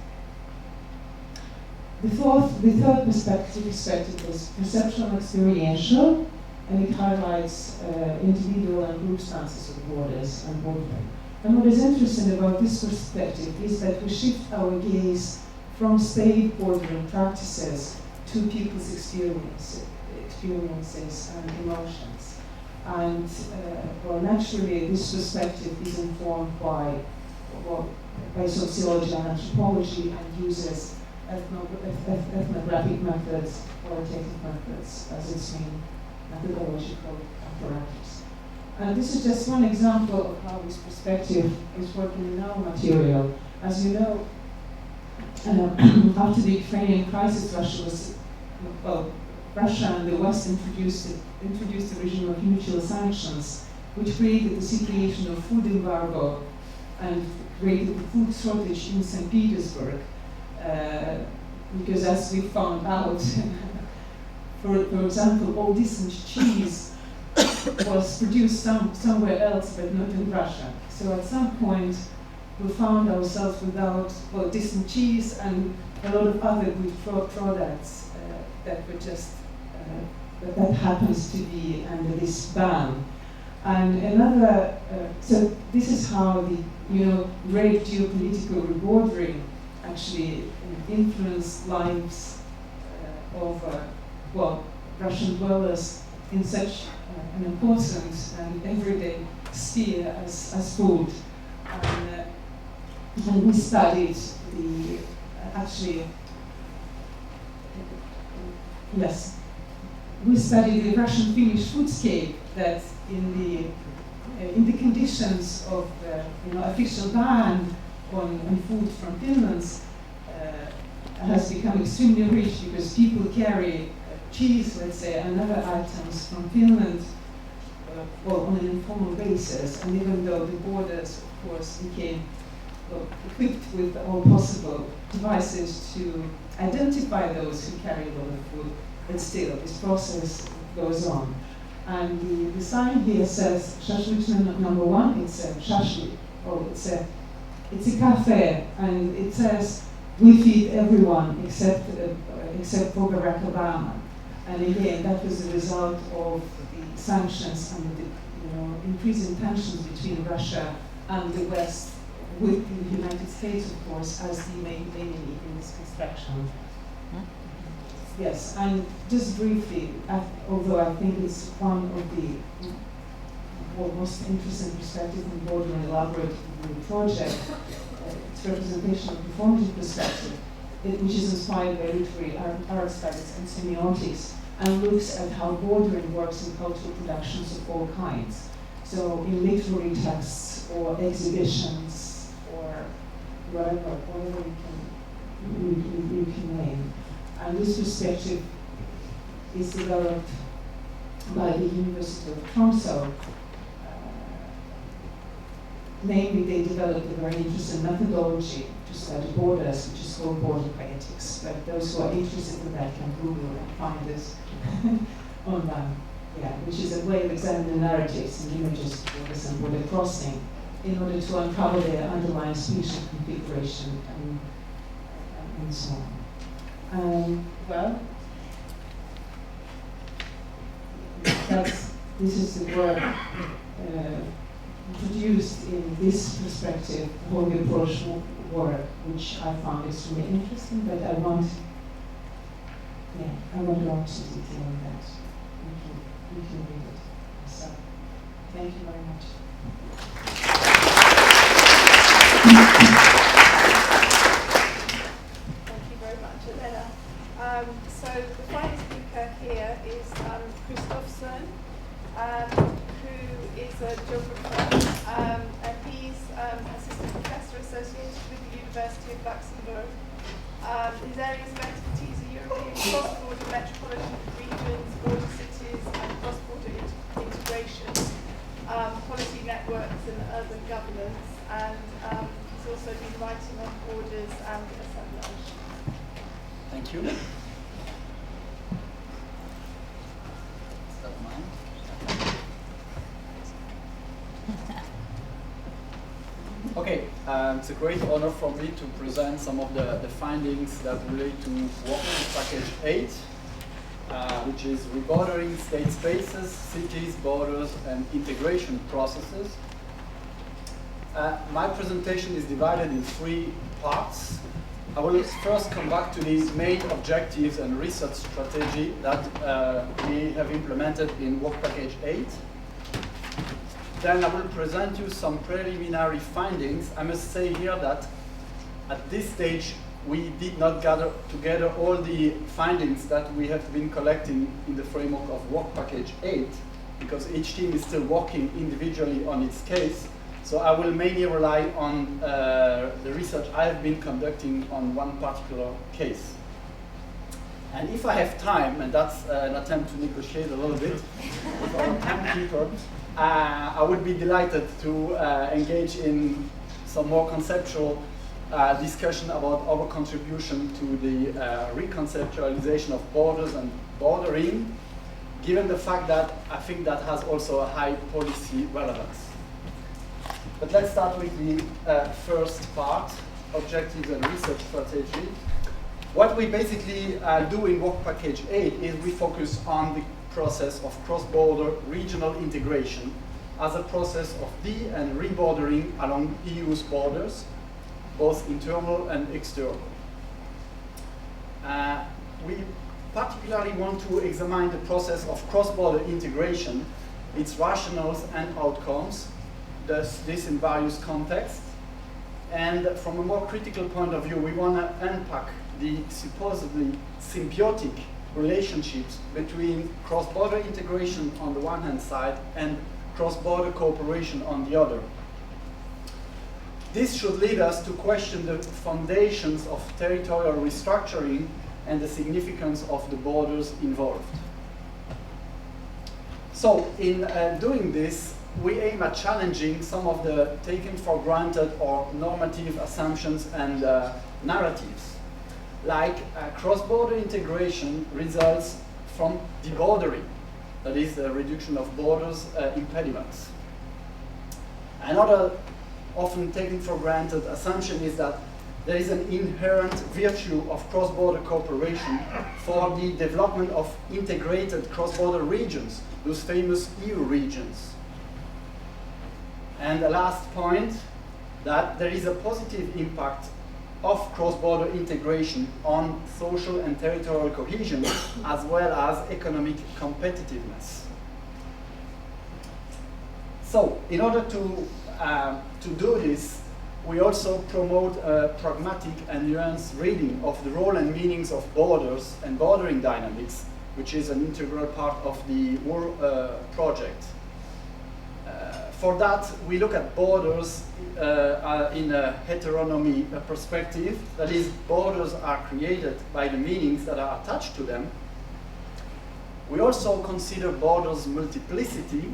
S4: The third perspective is perceptual experiential, and it highlights individual and group stances of borders and bordering. And what is interesting about this perspective is that we shift our gaze from state bordering practices to people's experiences and emotions. And well, naturally, this perspective is informed by sociology and anthropology, and uses ethnographic methods, qualitative methods as its main methodological apparatus. And this is just one example of how this perspective is working in our material. As you know, after the Ukrainian crisis, Russia and the West introduced a regime of mutual sanctions, which created the situation of food embargo and created the food shortage in St. Petersburg. Because as we found out, for example, all decent cheese was produced somewhere else, but not in Russia. So at some point, we found ourselves without, well, decent cheese and a lot of other good products that were just, that happens to be under this ban. And another, so this is how the, great geopolitical rebordering actually influenced lives of Russian dwellers in such an important and everyday sphere as food. And we studied we studied the Russian-Finnish foodscape that in the conditions of official ban on food from Finland has become extremely rich, because people carry cheese, let's say, and other items from Finland on an informal basis. And even though the borders, of course, became equipped with all possible devices to identify those who carry a lot of food, but still, this process goes on. And the sign here says Shashlik number 1. It's a shashlik, or it's a cafe, and it says we feed everyone except for Barack Obama. And again, that was a result of the sanctions and the increasing tensions between Russia and the West, with the United States, of course, as the main enemy in this construction. Yes, and just briefly, although I think it's one of the most interesting perspectives in board and elaborate in the project, its representation of performative perspective, which is inspired by literary art studies and semiotics, and looks at how bordering works in cultural productions of all kinds. So in literary texts or exhibitions or whatever you can name. And this perspective is developed by the University of Tromsø. Namely, they developed a very interesting methodology to study borders, which is called border poetics. But those who are interested in that can Google and find this online. Yeah, which is a way of examining the narratives and images of borders and border crossing in order to uncover their underlying spatial configuration and so on. Well, this is the work produced in this perspective, Holger-Porsch's work, which I found extremely interesting, but I won't go into detail on that. You can read it. So, thank you very much.
S1: Thank you very much, Elena. So the final speaker here is Kristoffersen, who is a geographer, and he's assistant professor associated with the University of Luxembourg. His areas of expertise are European cross-border metropolitan regions, border cities, and cross-border integration, policy networks and urban governance, and he's also been writing on borders and assemblage.
S5: Thank you. Is that mine? Okay, it's a great honor for me to present some of the findings that relate to work package 8, which is rebordering state spaces, cities, borders, and integration processes. My presentation is divided in 3 parts. I will first come back to the main objectives and research strategy that we have implemented in work package 8. Then I will present you some preliminary findings. I must say here that at this stage we did not gather together all the findings that we have been collecting in the framework of work package 8, because each team is still working individually on its case. So I will mainly rely on the research I have been conducting on one particular case. And if I have time, and that's an attempt to negotiate a little bit with our timekeeper, I would be delighted to engage in some more conceptual discussion about our contribution to the reconceptualization of borders and bordering, given the fact that I think that has also a high policy relevance. But let's start with the first part, objectives and research strategy. What we basically do in work package 8 is we focus on the process of cross-border regional integration as a process of de- and rebordering along EU's borders, both internal and external. We particularly want to examine the process of cross-border integration, its rationales and outcomes, thus this in various contexts. And from a more critical point of view, we want to unpack the supposedly symbiotic relationships between cross-border integration on the one hand side and cross-border cooperation on the other. This should lead us to question the foundations of territorial restructuring and the significance of the borders involved. So in doing this, we aim at challenging some of the taken for granted or normative assumptions and narratives. Like cross-border integration results from debordering, that is the reduction of borders impediments. Another often taken for granted assumption is that there is an inherent virtue of cross-border cooperation for the development of integrated cross-border regions, those famous EU regions. And the last point, that there is a positive impact of cross-border integration on social and territorial cohesion, as well as economic competitiveness. So, in order to do this, we also promote a pragmatic and nuanced reading of the role and meanings of borders and bordering dynamics, which is an integral part of the whole project. for that, we look at borders in a heteronomy perspective. That is, borders are created by the meanings that are attached to them. We also consider borders multiplicity.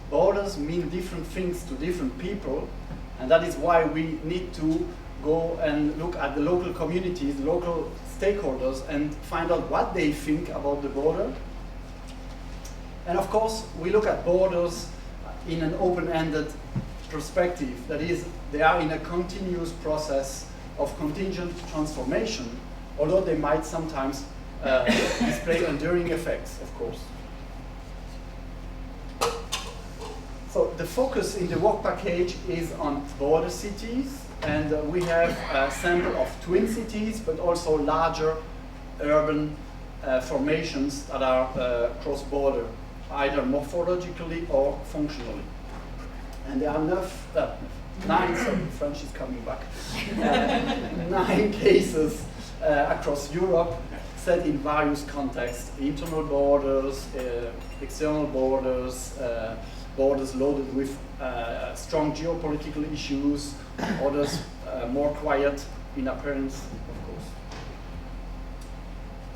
S5: Borders mean different things to different people, and that is why we need to go and look at the local communities, local stakeholders, and find out what they think about the border. And of course, we look at borders in an open-ended perspective. That is, they are in a continuous process of contingent transformation, although they might sometimes display enduring effects, of course. So the focus in the work package is on border cities, and we have a sample of twin cities, but also larger urban formations that are cross-border, either morphologically or functionally. And there are nine, sorry, French is coming back, 9 cases across Europe, set in various contexts: internal borders, external borders, borders loaded with strong geopolitical issues, others more quiet in appearance, of course.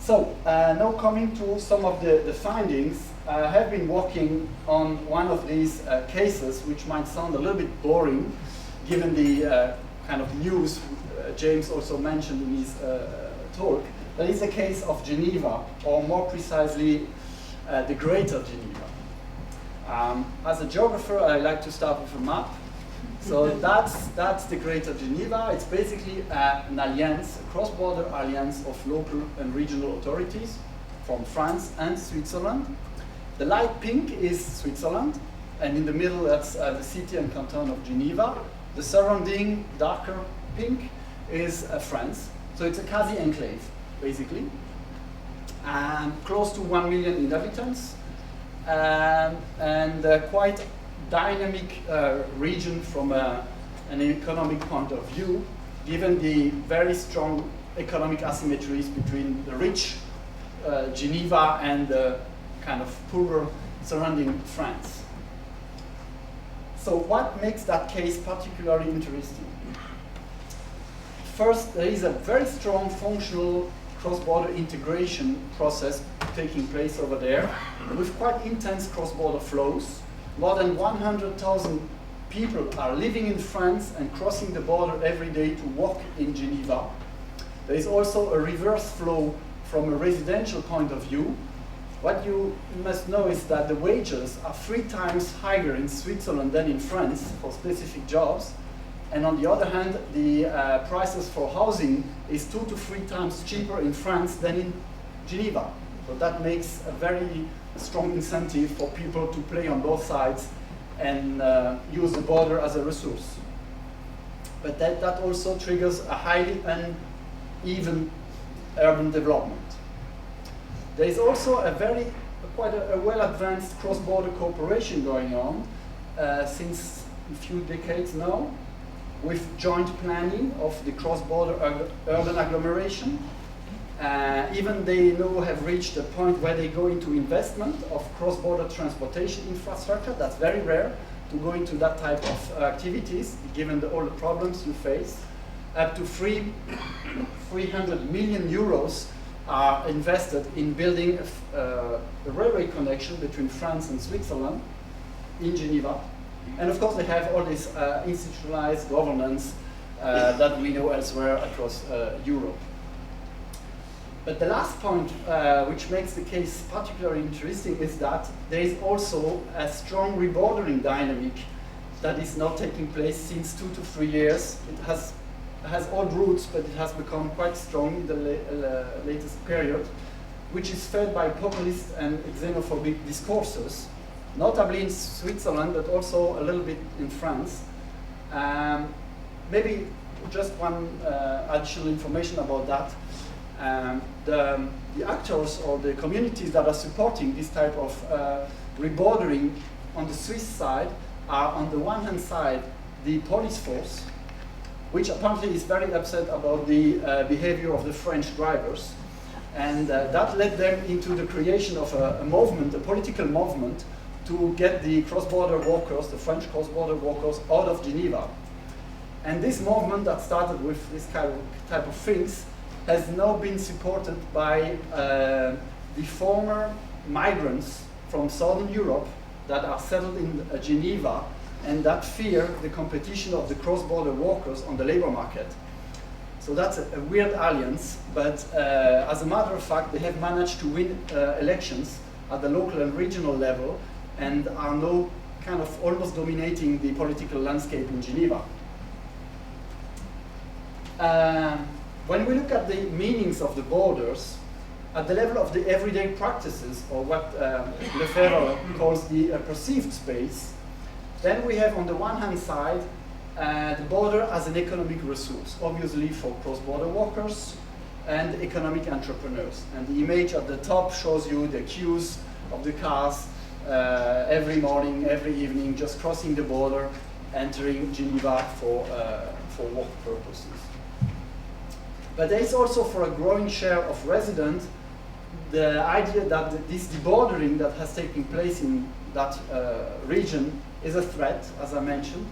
S5: So now coming to some of the findings, I have been working on one of these cases, which might sound a little bit boring, given the kind of news James also mentioned in his talk. That is the case of Geneva, or more precisely, the Greater Geneva. As a geographer, I like to start with a map. So that's the Greater Geneva. It's basically an alliance, a cross-border alliance of local and regional authorities from France and Switzerland. The light pink is Switzerland, and in the middle that's the city and canton of Geneva. The surrounding darker pink is France. So it's a quasi-enclave, basically. Close to 1 million inhabitants, and quite dynamic region from an economic point of view, given the very strong economic asymmetries between the rich Geneva and the kind of poorer surrounding France. So what makes that case particularly interesting? First, there is a very strong functional cross-border integration process taking place over there, with quite intense cross-border flows. More than 100,000 people are living in France and crossing the border every day to work in Geneva. There is also a reverse flow from a residential point of view. What you must know is that the wages are 3 times higher in Switzerland than in France for specific jobs. And on the other hand, the prices for housing is 2 to 3 times cheaper in France than in Geneva. So that makes a very strong incentive for people to play on both sides and use the border as a resource. But that also triggers a highly uneven urban development. There is also quite a well-advanced cross-border cooperation going on since a few decades now, with joint planning of the cross-border urban agglomeration. Even they now have reached a point where they go into investment of cross-border transportation infrastructure. That's very rare to go into that type of activities, given all the problems you face. Up to 300 million euros are invested in building a railway connection between France and Switzerland in Geneva. And of course, they have all this institutionalized governance that we know elsewhere across Europe. But the last point, which makes the case particularly interesting, is that there is also a strong rebordering dynamic that is now taking place since 2 to 3 years. It has old roots, but it has become quite strong in the latest period, which is fed by populist and xenophobic discourses, notably in Switzerland, but also a little bit in France. Maybe just one additional information about that. The actors or the communities that are supporting this type of rebordering on the Swiss side are, on the one hand side, the police force, which apparently is very upset about the behavior of the French drivers. And that led them into the creation of a movement, a political movement, to get the cross-border workers, the French cross-border workers, out of Geneva. And this movement that started with this type of things has now been supported by the former migrants from Southern Europe that are settled in Geneva and that fear the competition of the cross-border workers on the labor market. So that's a weird alliance, but as a matter of fact, they have managed to win elections at the local and regional level and are now kind of almost dominating the political landscape in Geneva. When we look at the meanings of the borders, at the level of the everyday practices, or what Lefebvre calls the perceived space, then we have on the one hand side the border as an economic resource, obviously for cross-border workers and economic entrepreneurs. And the image at the top shows you the queues of the cars every morning, every evening, just crossing the border, entering Geneva for work purposes. But there is also, for a growing share of residents, the idea that this debordering that has taken place in that region is a threat, as I mentioned,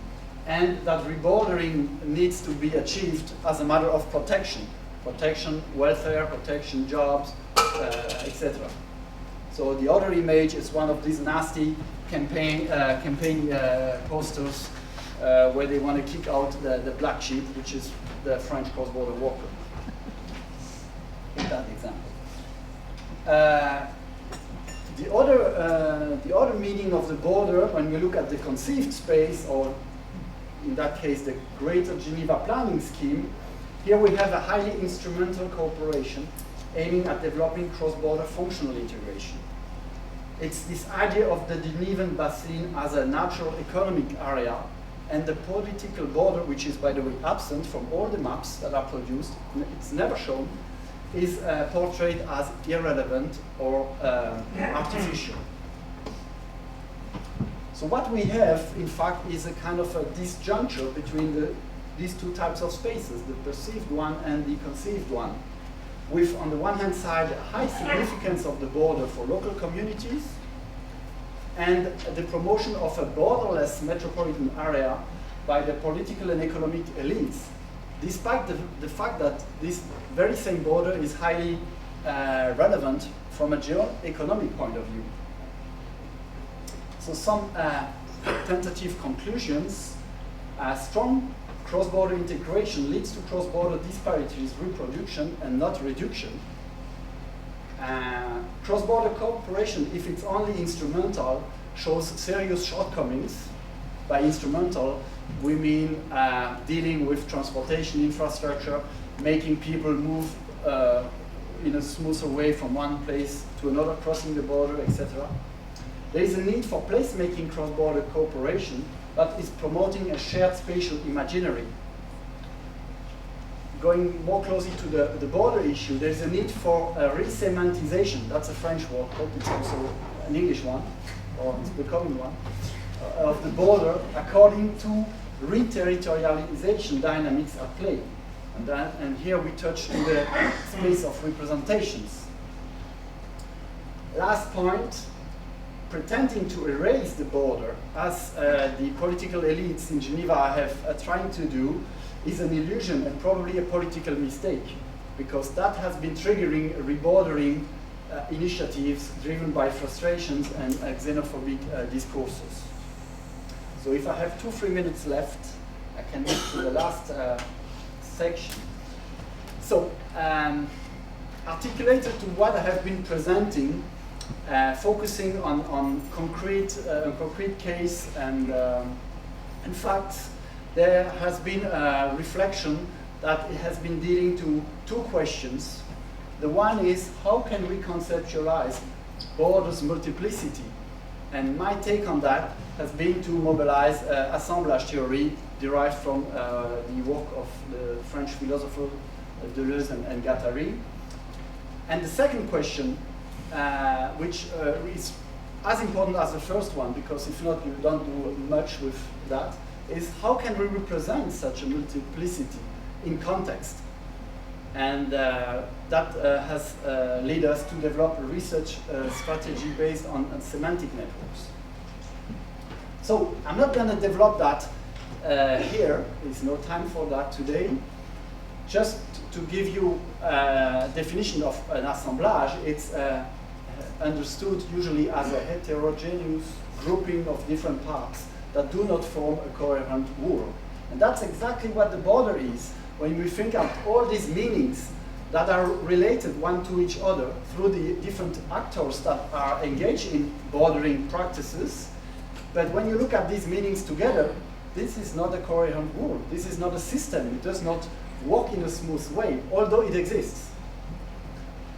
S5: and that rebordering needs to be achieved as a matter of protection. Protection, welfare, protection, jobs, etc. So the other image is one of these nasty campaign posters where they want to kick out the black sheep, which is the French cross-border worker. In that example. The other meaning of the border, when we look at the conceived space, or in that case the Greater Geneva Planning Scheme, here we have a highly instrumental cooperation aiming at developing cross-border functional integration. It's this idea of the Denevan Basin as a natural economic area, and the political border, which is, by the way, absent from all the maps that are produced, it's never shown, is portrayed as irrelevant or artificial. So what we have, in fact, is a kind of a disjuncture between these two types of spaces, the perceived one and the conceived one, with, on the one hand side, a high significance of the border for local communities, and the promotion of a borderless metropolitan area by the political and economic elites, despite the fact that this very same border is highly relevant from a geo-economic point of view. So some tentative conclusions. Strong cross-border integration leads to cross-border disparities, reproduction, and not reduction. Cross-border cooperation, if it's only instrumental, shows serious shortcomings. By instrumental, we mean dealing with transportation infrastructure, making people move in a smoother way from one place to another, crossing the border, etc. There is a need for placemaking cross-border cooperation that is promoting a shared spatial imaginary. Going more closely to the border issue, there is a need for re-semantization. That's a French word, but it's also an English one, or it's becoming one, of the border according to re-territorialization dynamics at play. And here we touch to the space of representations. Last point, pretending to erase the border, as the political elites in Geneva have trying to do, is an illusion and probably a political mistake, because that has been triggering rebordering initiatives driven by frustrations and xenophobic discourses. So if I have 2-3 minutes left, I can move to the last section. So, articulated to what I have been presenting, focusing on concrete case and facts, there has been a reflection that it has been dealing to two questions. The one is, how can we conceptualize borders multiplicity? And my take on that has been to mobilize assemblage theory derived from the work of the French philosophers Deleuze and Guattari. And the second question, which is as important as the first one, because if not, you don't do much with that, is how can we represent such a multiplicity in context? And that has led us to develop a research strategy based on semantic networks. So I'm not going to develop that here. There's no time for that today. Just to give you a definition of an assemblage, it's understood usually as a heterogeneous grouping of different parts that do not form a coherent whole. And that's exactly what the border is when we think of all these meanings that are related one to each other through the different actors that are engaged in bordering practices. But when you look at these meanings together, this is not a coherent whole. This is not a system. It does not work in a smooth way, although it exists.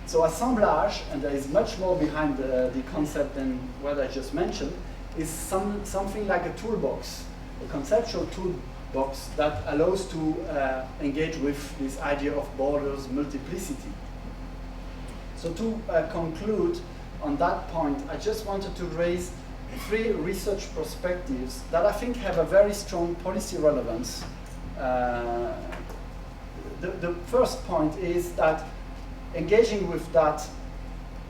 S5: So assemblage, and there is much more behind the concept than what I just mentioned, is something like a toolbox, a conceptual toolbox that allows to engage with this idea of borders multiplicity. So to conclude on that point, I just wanted to raise 3 research perspectives that I think have a very strong policy relevance. The first point is that engaging with that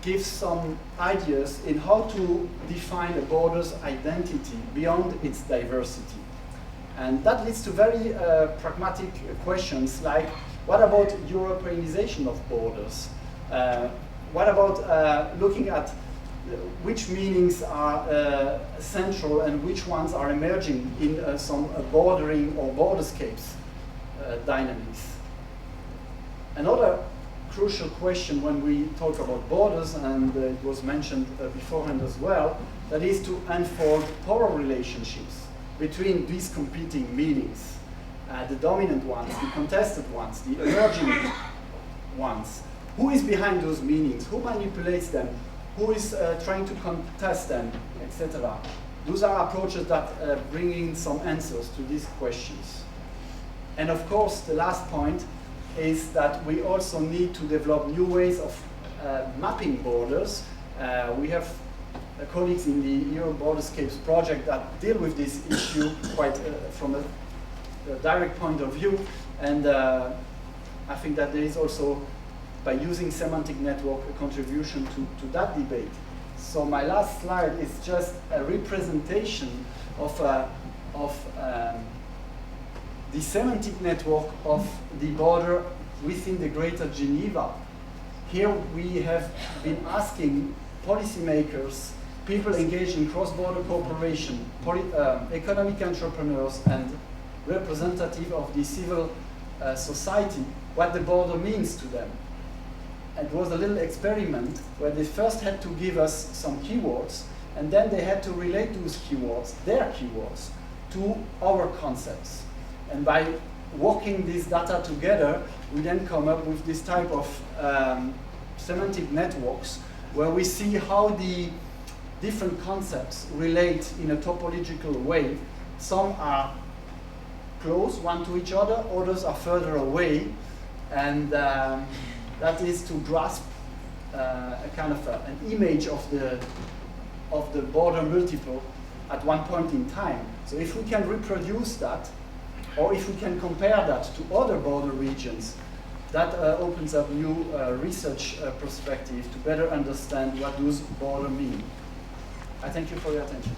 S5: gives some ideas in how to define a border's identity beyond its diversity. And that leads to very pragmatic questions like, what about Europeanization of borders? What about looking at which meanings are central and which ones are emerging in some bordering or borderscapes dynamics? Another crucial question when we talk about borders, and it was mentioned beforehand as well, that is to unfold power relationships between these competing meanings, the dominant ones, the contested ones, the emerging ones. Who is behind those meanings? Who manipulates them? Who is trying to contest them, etc.? Those are approaches that bring in some answers to these questions. And of course, the last point is that we also need to develop new ways of mapping borders. We have colleagues in the EUBorderscapes project that deal with this issue quite from a direct point of view, and I think that there is also, by using semantic network, a contribution to that debate. So my last slide is just a representation of the semantic network of the border within the Greater Geneva. Here we have been asking policymakers, people engaged in cross-border cooperation, economic entrepreneurs, and representatives of the civil society, what the border means to them. It was a little experiment where they first had to give us some keywords, and then they had to relate those keywords, their keywords, to our concepts. And by working this data together, we then come up with this type of semantic networks where we see how the different concepts relate in a topological way. Some are close one to each other, others are further away, and that is to grasp a kind of an image of the border multiple at one point in time. So if we can reproduce that, or if we can compare that to other border regions, that opens up new research perspective to better understand what those borders mean. I thank you for your attention.